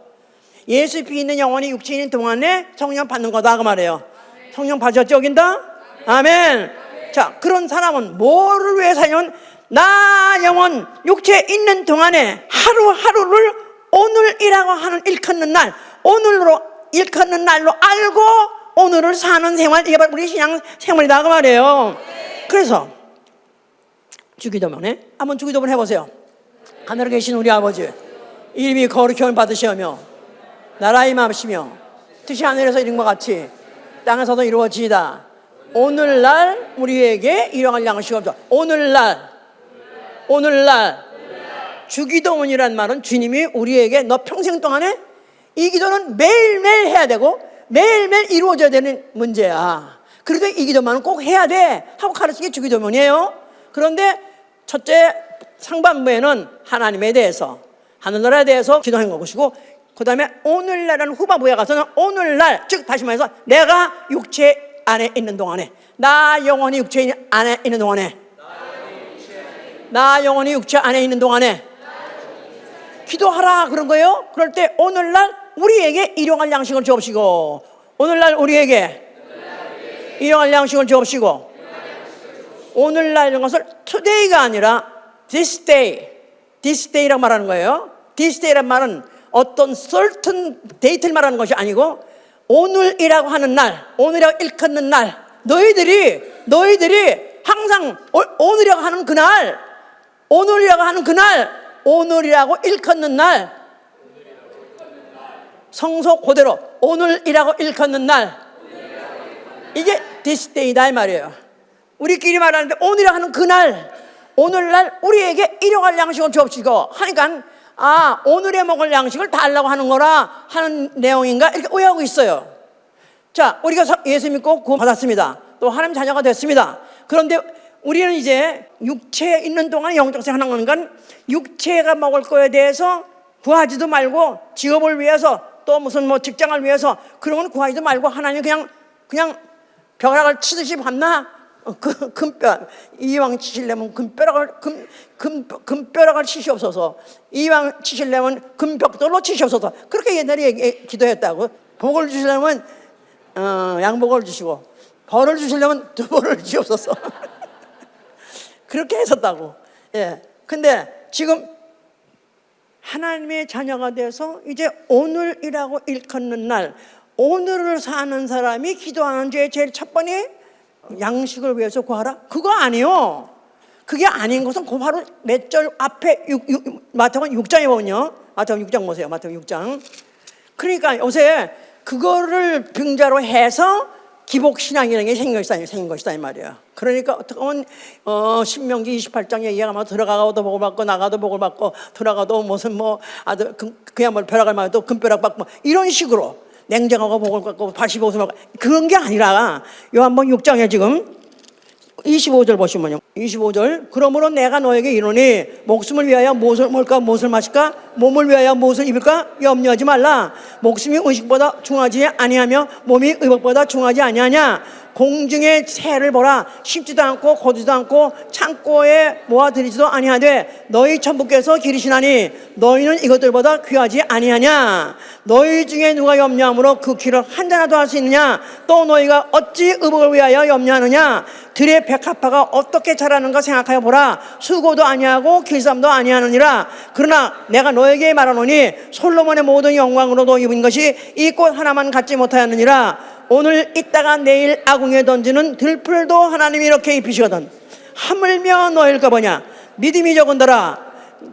예수 피 있는 영혼이 육체에 있는 동안에 성령 받는 거다 그 말이에요. 성령 받으셨죠? 여긴다? 아멘. 자, 그런 사람은 뭐를 위해 사냐면 나 영혼 육체에 있는 동안에 하루하루를 오늘이라고 하는 일컫는 날, 오늘로 일컫는 날로 알고 오늘을 사는 생활, 이게 바로 우리 신앙 생활이다 그 말이에요. 그래서 주기도문에 한번 주기도문 해보세요. 하늘에 계신 우리 아버지, 이름이 거룩히 받으시오며 나라 임하시며 뜻이 하늘에서 이룬 것 같이 땅에서도 이루어지이다. 오늘날 우리에게 일용할 양식을 주옵소서. 오늘날 주기도문이란 말은 주님이 우리에게 너 평생 동안에 이 기도는 매일매일 해야 되고 매일매일 이루어져야 되는 문제야. 그래도 이 기도만은 꼭 해야 돼 하고 가르치는 게 주기도문이에요. 그런데 첫째 상반부에는 하나님에 대해서, 하늘나라에 대해서 기도하는 것이고, 그 다음에 오늘날은 후반부에 가서는 오늘날, 즉 다시 말해서 내가 육체 안에 있는 동안에, 나 영혼이 육체 안에 있는 동안에, 나 영혼이 육체 안에 있는 동안에 기도하라 그런 거예요. 그럴 때 오늘날 우리에게 일용할 양식을 주옵시고, 오늘날 우리에게 일용할 양식을 주옵시고, 오늘날 이런 것을 today가 아니라 this day라고 말하는 거예요. this day란 말은 어떤 certain date를 말하는 것이 아니고 오늘이라고 하는 날, 오늘이라고 일컫는 날, 너희들이 항상 오늘이라고 하는 그날, 오늘이라고 일컫는 날, 성소 그대로 오늘이라고 일컫는 날, 이게 this day다 이 말이에요. 우리끼리 말하는데 오늘이라고 하는 그날, 오늘날 우리에게 일용할 양식을 주옵시고 하니까 오늘에 먹을 양식을 달라고 하는 거라 하는 내용인가 이렇게 오해하고 있어요. 자, 우리가 예수 믿고 구원받았습니다. 또 하나님 자녀가 됐습니다. 그런데 우리는 이제 육체에 있는 동안 영적 생활 하는 건 육체가 먹을 거에 대해서 구하지도 말고, 직업을 위해서 또 무슨 직장을 위해서 그런 건 구하지도 말고 하나님 그냥 벼락을 치듯이 봤나? 금뼈, 이왕 치시려면 금뼈락을 치시옵소서. 이왕 치시려면 금벽돌로 치시옵소서. 그렇게 옛날에 기도했다고. 복을 주시려면 양복을 주시고, 벌을 주시려면 두 벌을 주옵소서. 그렇게 했었다고. 예. 근데 지금 하나님의 자녀가 돼서 이제 오늘이라고 일컫는 날, 오늘을 사는 사람이 기도하는 죄의 제일 첫 번이 양식을 위해서 구하라? 그거 아니요. 그게 아닌 것은 그 바로 몇 절 앞에 마태복음 6장에 보면요. 마태복음 6장 보세요. 마태복음 6장. 그러니까 요새 그거를 빙자로 해서 기복신앙이라는 게 생긴 것이다 이 말이야. 그러니까 어떻게 보면 신명기 28장에 얘기하면 들어가도 복을 받고 나가도 복을 받고 들어가도 무슨 그야말로 벼락을 맞아도 금벼락 받고 이런 식으로 냉정하고 복을 받고 85수 받고 그런 게 아니라 요한복음 6장에 지금 25절 보시면요. 25절. 그러므로 내가 너에게 이르노니 목숨을 위하여 무엇을 먹을까 무엇을 마실까 몸을 위하여 무엇을 입을까 염려하지 말라. 목숨이 의식보다 중하지 아니하며 몸이 의복보다 중하지 아니하냐. 공중의 새를 보라. 심지도 않고 거두지도 않고 창고에 모아들이지도 아니하되 너희 천부께서 기르시나니 너희는 이것들보다 귀하지 아니하냐. 너희 중에 누가 염려함으로 그 귀를 한잔라도 할 수 있느냐. 또 너희가 어찌 의복을 위하여 염려하느냐. 들의 백합화가 어떻게 자라는가 생각하여 보라. 수고도 아니하고 길쌈도 아니하느니라. 그러나 내가 너에게 말하노니 솔로몬의 모든 영광으로도 입은 것이 이 꽃 하나만 갖지 못하였느니라. 오늘 있다가 내일 아궁이에 던지는 들풀도 하나님이 이렇게 입히시거든. 하물며 너일까 보냐. 믿음이 적은더라.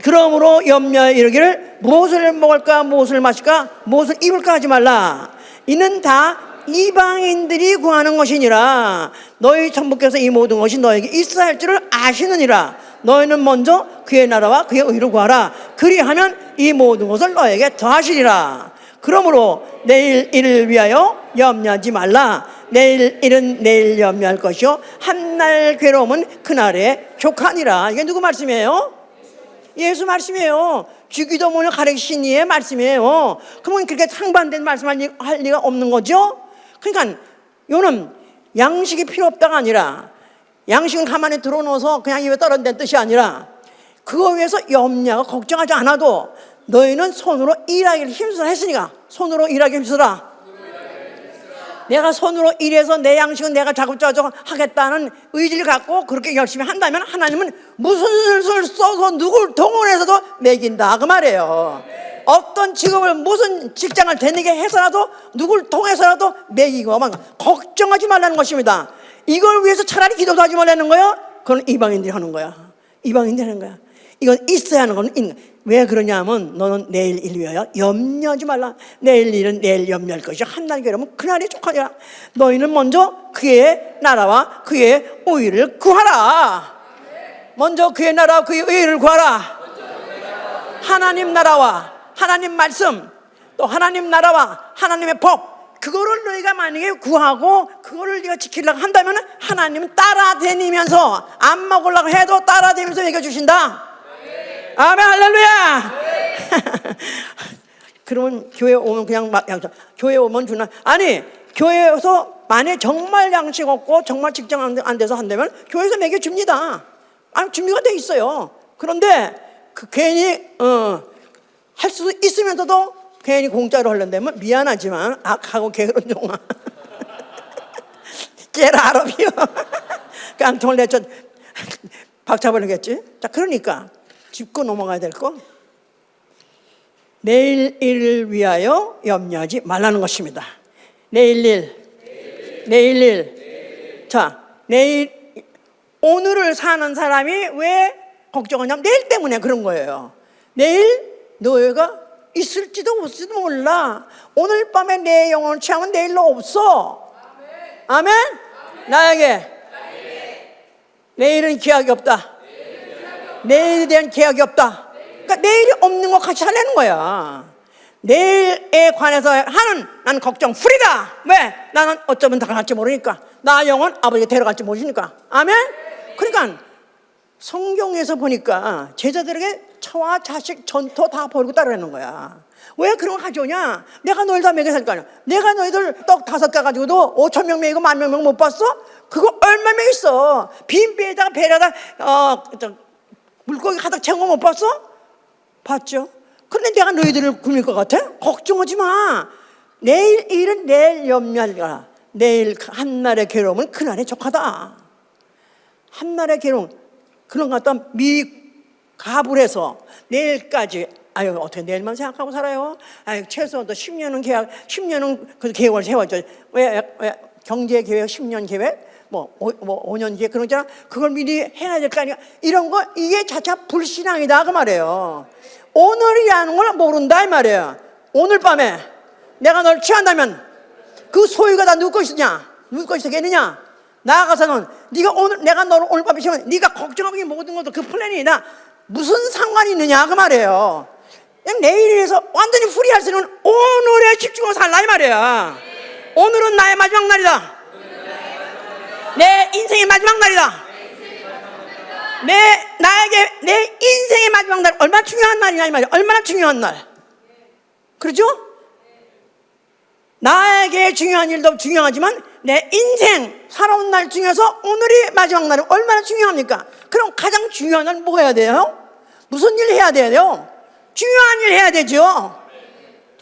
그러므로 염려에 이르기를 무엇을 먹을까 무엇을 마실까 무엇을 입을까 하지 말라. 이는 다 이방인들이 구하는 것이니라. 너희 천부께서 이 모든 것이 너에게 있어야 할 줄을 아시느니라. 너희는 먼저 그의 나라와 그의 의를 구하라. 그리하면 이 모든 것을 너에게 더하시리라. 그러므로 내일 일을 위하여 염려하지 말라. 내일 일은 내일 염려할 것이요 한날 괴로움은 그날에 족하니라. 이게 누구 말씀이에요? 예수 말씀이에요. 주기도문을 가르치신 이의 말씀이에요. 그러면 그렇게 상반된 말씀할 리가 없는 거죠. 그러니까 이거는 양식이 필요 없다가 아니라 양식은 가만히 들어놓아서 그냥 입에 떨어진다는 뜻이 아니라 그거 위해서 염려하고 걱정하지 않아도 너희는 손으로 일하기를 힘쓰라 했으니까 손으로 일하기 힘쓰라. 내가 손으로 일해서 내 양식은 내가 자급자족 하겠다는 의지를 갖고 그렇게 열심히 한다면 하나님은 무슨 수를 써서 누굴 동원해서도 먹인다 그 말이에요. 어떤 직업을 무슨 직장을 되게 해서라도 누굴 통해서라도 먹이고 걱정하지 말라는 것입니다. 이걸 위해서 차라리 기도도 하지 말라는 거예요. 그건 이방인들이 하는 거야. 이방인들이 하는 거야. 이건 있어야 하는 건 왜 그러냐면 너는 내일 일 위하여 염려하지 말라. 내일 일은 내일 염려할 것이 한날 괴로우면 그날이 족하리라. 너희는 먼저 그의 나라와 그의 의를 구하라. 먼저 그의 나라와 그의 의를 구하라. 하나님 나라와 하나님 말씀 또 하나님 나라와 하나님의 법 그거를 너희가 만약에 구하고 그거를 네가 지키려고 한다면 하나님은 따라다니면서 안 먹으려고 해도 따라다니면서 먹여주신다. 아멘 할렐루야. 그러면 교회 오면 그냥 교회 오면 주나? 아니 교회에서 만약 정말 양식 없고 정말 직장 안 돼서 한다면 교회에서 먹여줍니다. 아니 준비가 돼 있어요. 그런데 그 괜히 할 수 있으면서도 괜히 공짜로 하려면 미안하지만 악하고 게으른 종아 깨라 알아비요. 깡통을 내쳐 박차버리겠지. 자 그러니까 짚고 넘어가야 될 거. 내일 일을 위하여 염려하지 말라는 것입니다. 내일 일. 자, 오늘을 사는 사람이 왜 걱정하냐면 내일 때문에 그런 거예요. 내일 너희가 있을지도 없을지도 몰라. 오늘 밤에 내 영혼을 취하면 내일로 없어. 아멘? 나에게 내일은 기약이 없다. 내일에 대한 계약이 없다. 그러니까 내일이 없는 것 같이 하려는 거야. 내일에 관해서 나는 걱정 풀이다. 왜? 나는 어쩌면 다 갈지 모르니까. 나 영혼 아버지가 데려갈지 모르니까. 아멘? 그러니까 성경에서 보니까 제자들에게 처와 자식 전토 다 버리고 따르는 거야. 왜 그런 거 가져오냐? 내가 너희들 다 먹여 살 거 아니야. 내가 너희들 떡 5개 가지고도 5,000명 먹이고 10,000명 못 봤어? 그거 얼마 먹였어? 빈 배에다가 배에다가 물고기 가득 채운 거 못 봤어? 봤죠? 근데 내가 너희들을 굶을 것 같아? 걱정하지 마. 내일 일은 내일 염려하라. 내일 한날의 괴로움은 그날의 족하다. 한날의 괴로움 그런 것 같다 가불 해서 내일까지 아유 어떻게 내일만 생각하고 살아요? 아유 최소한 10년은 그 계획을 세워줘. 왜 경제 계획 10년 계획? 뭐 5년 뒤에 그런 거잖아. 그걸 미리 해야 될 거 아니야. 이런 거 이게 자체 불신앙이다 그 말이에요. 오늘이라는 걸 모른다 이 말이에요. 오늘 밤에 내가 널 취한다면 그 소유가 다 누구 것이냐? 누구 것이 되겠느냐? 나아가서는 내가 너를 오늘 밤에 취하면 네가 걱정하고 모든 것도 그 플랜이 나 무슨 상관이 있느냐 그 말이에요. 그냥 내일에서 완전히 풀이할 수 있는 오늘에 집중해서 살라 이 말이야. 오늘은 나의 마지막 날이다. 내 인생의 마지막 날이다. 나에게 내 인생의 마지막 날, 얼마나 중요한 날이냐 이 말이야. 얼마나 중요한 날. 그렇죠? 나에게 중요한 일도 중요하지만 내 인생 살아온 날 중에서 오늘이 마지막 날은 얼마나 중요합니까? 그럼 가장 중요한 날 뭐 해야 돼요? 무슨 일 해야 돼요? 중요한 일 해야 되죠.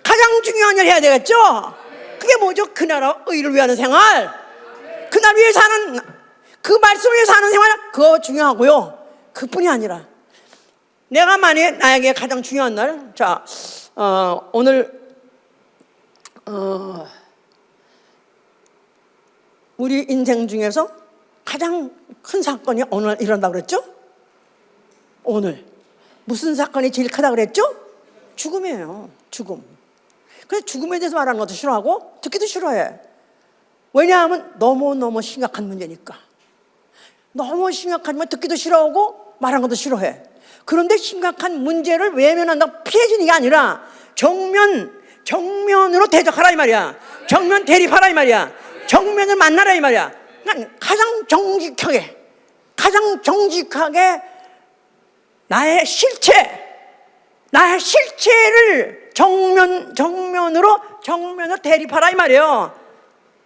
가장 중요한 일 해야 되겠죠. 그게 뭐죠? 그 나라 의를 위하는 생활, 그날 위해 사는, 그 말씀을 위해 사는 생활, 그거 중요하고요. 그뿐이 아니라 내가 만약에 나에게 가장 중요한 날, 자, 오늘 우리 인생 중에서 가장 큰 사건이 오늘 일어난다고 그랬죠? 오늘 무슨 사건이 제일 크다 그랬죠? 죽음이에요. 죽음. 그래서 죽음에 대해서 말하는 것도 싫어하고 듣기도 싫어해. 왜냐하면 너무너무 심각한 문제니까. 너무 심각하지만 듣기도 싫어하고 말하는 것도 싫어해. 그런데 심각한 문제를 외면한다고 피해지는 게 아니라 정면으로 대적하라 이 말이야. 정면 대립하라 이 말이야. 정면을 만나라 이 말이야. 그러니까 가장 정직하게 나의 실체를 정면으로 대립하라 이 말이에요.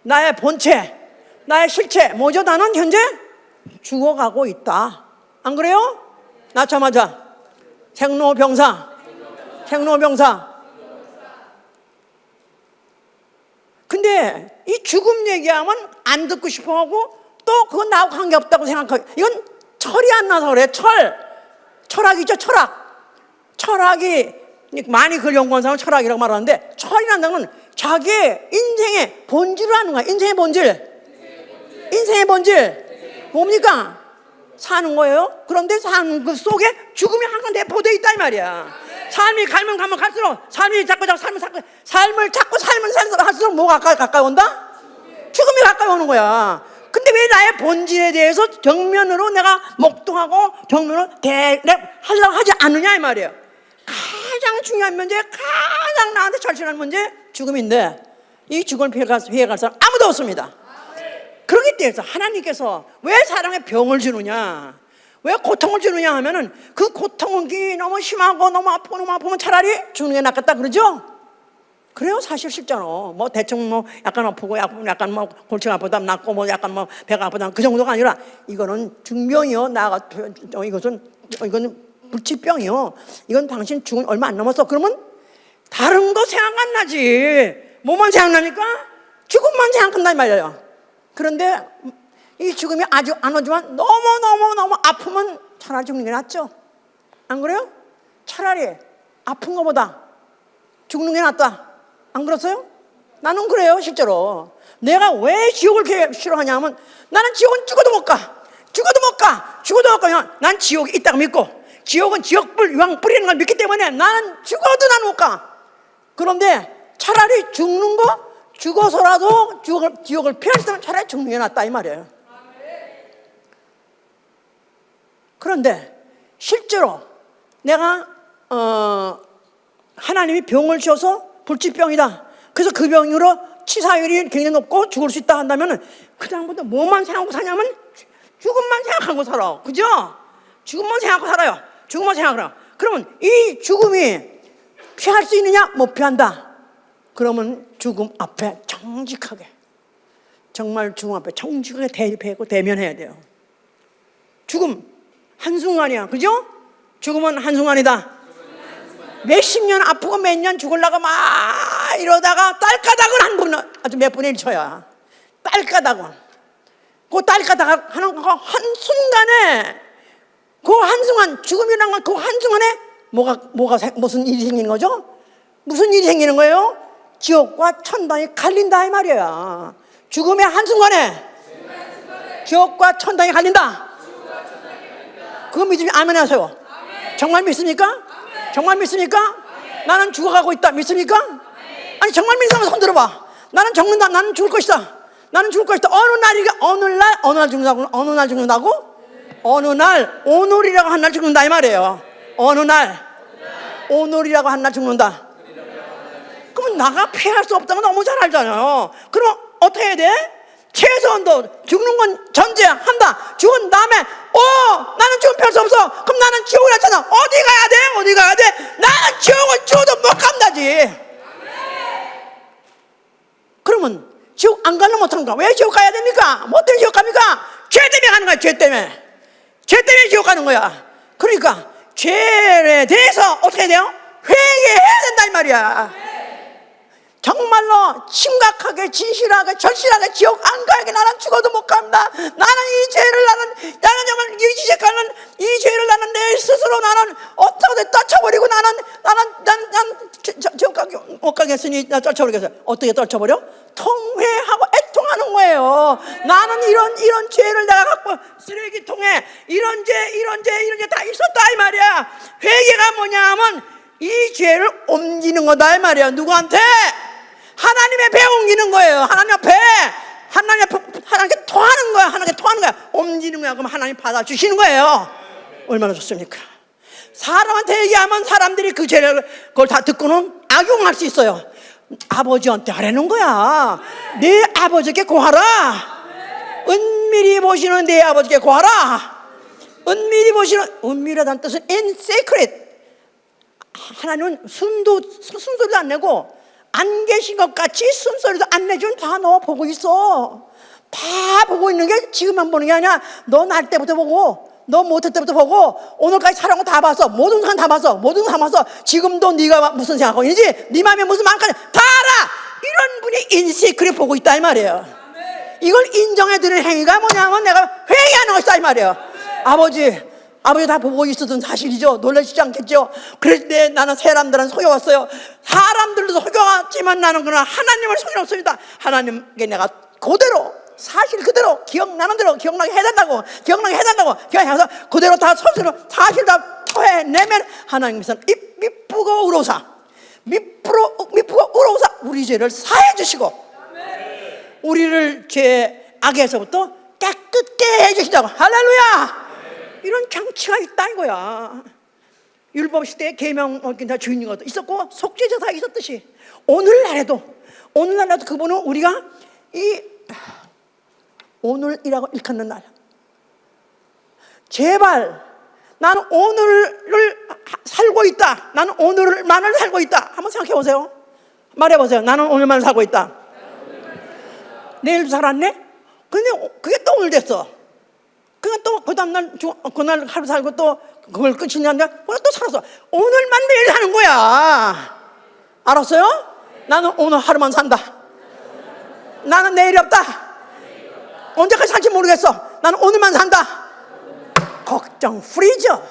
나의 본체, 나의 실체, 뭐죠? 나는 현재 죽어가고 있다. 안 그래요? 낳자마자 생로병사. 근데 이 죽음 얘기하면 안 듣고 싶어하고 또 그건 나하고 관계없다고 생각하고, 이건 철이 안 나서 그래. 철학이죠. 철학이 많이 그걸 연구한 사람은 철학이라고 말하는데, 철이 난다는 건 자기의 인생의 본질을 아는 거야. 인생의 본질 뭡니까? 사는 거예요. 그런데 사는 그 속에 죽음이 항상 내포되어 있다 이 말이야. 삶이 가면 갈수록, 삶을 자꾸 살면 살수록 뭐가 가까이 온다? 죽음이 가까이 오는 거야. 근데 왜 나의 본질에 대해서 정면으로 내가 목도하고 정면으로 하려고 하지 않느냐 이 말이에요. 가장 중요한 문제, 가장 나한테 절실한 문제, 죽음인데 이 죽음을 피해갈 사람 아무도 없습니다. 그렇기 때문에 하나님께서 왜 사람에 병을 주느냐, 왜 고통을 주느냐 하면은 그 고통이 너무 심하고 너무 아프면 차라리 죽는 게 낫겠다 그러죠? 그래요. 사실 실제로 뭐 대충 뭐 약간 아프고 약간 뭐 골치가 아프다 낫고 뭐 약간 뭐 배가 아프다 그 정도가 아니라 이거는 중병이요. 이거는 불치병이요. 이건 당신 죽은 얼마 안 남았어. 그러면 다른 거 생각 안 나지. 뭐만 생각나니까? 죽음만 생각한다 이 말이에요. 그런데 이 죽음이 아주 안 오지만 너무 아프면 차라리 죽는 게 낫죠. 안 그래요? 차라리 아픈 것보다 죽는 게 낫다. 안 그렇어요? 나는 그래요. 실제로 내가 왜 지옥을 싫어하냐면, 나는 지옥은 죽어도 못 가. 그냥 난 지옥이 있다고 믿고, 지옥은 지옥불 유황 뿌리는 걸 믿기 때문에 나는 죽어도 난 못 가. 그런데 차라리 죽는 거, 죽어서라도 지옥을 피할 수 있으면 차라리 죽는 게 낫다 이 말이에요. 그런데 실제로 내가 하나님이 병을 줘서 불치병이다. 그래서 그 병으로 치사율이 굉장히 높고 죽을 수 있다 한다면은 그 다음부터 뭐만 생각하고 사냐면 죽음만 생각하고 살아. 그죠? 죽음만 생각하고 살아요. 죽음만 생각하라. 그러면 이 죽음이 피할 수 있느냐? 못 피한다. 그러면 죽음 앞에 정직하게, 정말 죽음 앞에 정직하게 대립하고 대면해야 돼요. 죽음 한순간이야. 그죠? 죽음은 한순간이다. 몇십 년 아프고 몇 년 죽으려고 막 이러다가 딸까닥은 한 분, 아주 몇 분의 1초야. 딸까닥은. 그 딸까닥 하는 거 한순간에, 그 한순간, 죽음이란 건 그 한순간에 무슨 일이 생기는 거죠? 무슨 일이 생기는 거예요? 지옥과 천당이 갈린다 이 말이야. 죽음의 한순간에 지옥과 천당이 갈린다. 그거 믿으면 아멘 하세요. 정말 믿습니까? 정말 믿습니까? 나는 죽어가고 있다. 믿습니까? 아니 정말 믿는 사람 손 들어봐. 나는 죽는다. 나는 죽을 것이다. 어느 날 죽는다고? 오늘이라고 한 날 죽는다 이 말이에요. 오늘이라고 한 날 죽는다. 그러면 나가 피할 수 없다는 거 너무 잘 알잖아요. 그럼 어떻게 해야 돼? 최소한도 죽는 건 전제한다. 죽은 다음에 나는 지금 별 수 없어. 그럼 나는 지옥을 했잖아. 어디 가야 돼? 어디 가야 돼? 나는 지옥을 죽어도 못 간다지. 그러면 지옥 안 가려면 어떡합니까? 왜 지옥 가야 됩니까? 뭐 때문에 지옥 갑니까? 죄 때문에 가는 거야. 죄 때문에. 죄 때문에 지옥 가는 거야. 그러니까 죄에 대해서 어떻게 해야 돼요? 회개해야 된다 이 말이야. 정말로 심각하게 진실하게 절실하게 지옥 안 가게 나는 죽어도 못 갑니다. 나는 이 죄를 나는 정말 이 지적하는 이 죄를 나는 내 스스로 나는 어떻게 떨쳐버리고 나는 지옥 못 가겠으니 나 떨쳐버리겠어요. 어떻게 떨쳐버려? 통회하고 애통하는 거예요. 나는 이런 죄를 내가 갖고 쓰레기통에 이런 죄 다 있었다 이 말이야. 회개가 뭐냐 하면 이 죄를 옮기는 거다 이 말이야. 누구한테? 하나님의 배 옮기는 거예요. 하나님의 배. 하나님께 토하는 거야. 하나님께 토하는 거야. 옮기는 거야. 그럼 하나님 받아주시는 거예요. 얼마나 좋습니까? 사람한테 얘기하면 사람들이 그 죄를 그걸 다 듣고는 악용할 수 있어요. 아버지한테 하라는 거야. 내 아버지께 고하라. 은밀히 보시는 내 아버지께 고하라. 은밀히 보시는, 은밀하다는 뜻은 in secret. 하나님은 순소리도 안 내고 안 계신 것 같이 순소리도 안 내주면 다 너 보고 있어. 다 보고 있는 게 지금만 보는 게 아니라 너 날 때부터 보고 너 못할 때부터 보고 오늘까지 살아온 거 다 봤어. 모든 거 다 봤어. 모든 거 다 봤어. 지금도 네가 무슨 생각하고 있는지 네 마음에 무슨 마음까지 다 알아. 이런 분이 인시크릿 보고 있다 이 말이에요. 이걸 인정해드리는 행위가 뭐냐면 내가 회개하는 것이다 이 말이에요. 아버지 다 보고 있었던 사실이죠. 놀라시지 않겠죠? 그런데 나는 사람들은 속여왔어요. 사람들도 속여왔지만 나는 그러나 하나님을 속여왔습니다. 하나님께 내가 그대로 사실 그대로 기억나는 대로 기억나게 해달라고 기억해서 그대로 다 서술로 사실 다 토해내면 하나님께서는 미쁘고 우로사 우리 죄를 사해 주시고 우리를 죄 악에서부터 깨끗게 해주신다고. 할렐루야. 이런 장치가 있다 이거야. 율법 시대에 계명 어긴 다 주인인 것도 있었고 속죄제사가 있었듯이 오늘날에도 그분은 우리가 이 오늘이라고 일컫는 날, 제발 나는 오늘을 살고 있다. 나는 오늘만을 살고 있다. 한번 생각해 보세요. 말해 보세요. 나는 오늘만 살고 있다. 내일도 살았네? 근데 그게 또 오늘 됐어. 그냥 또 그 다음날 그날 하루 살고 또 그걸 끝이냐는데 오늘 또 살았어. 오늘만 매일 사는 거야. 알았어요? 나는 오늘 하루만 산다. 나는 내일이 없다. 언제까지 살지 모르겠어. 나는 오늘만 산다. 걱정 프리죠.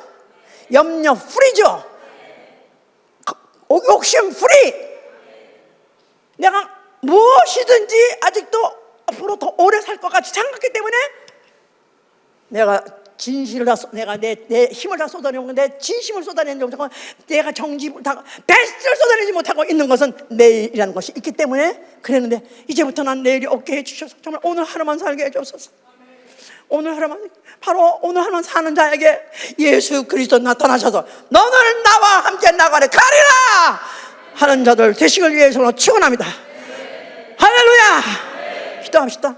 염려 프리죠. 욕심 프리. 내가 무엇이든지 아직도 앞으로 더 오래 살 것 같이 생각했기 때문에 내가 진실을 내가 내 힘을 다 쏟아내고 내 진심을 쏟아내지 못하고 내가 정직을 다 베스트를 쏟아내지 못하고 있는 것은 내일이라는 것이 있기 때문에 그랬는데 이제부터 난 내일이 없게 해주셔서 정말 오늘 하루만 살게 해주셔서 오늘 하루만 사는 자에게 예수 그리스도 나타나셔서 너는 나와 함께 나가래 가리라 하는 자들 되시길 위해서 축원합니다. 할렐루야. 기도합시다.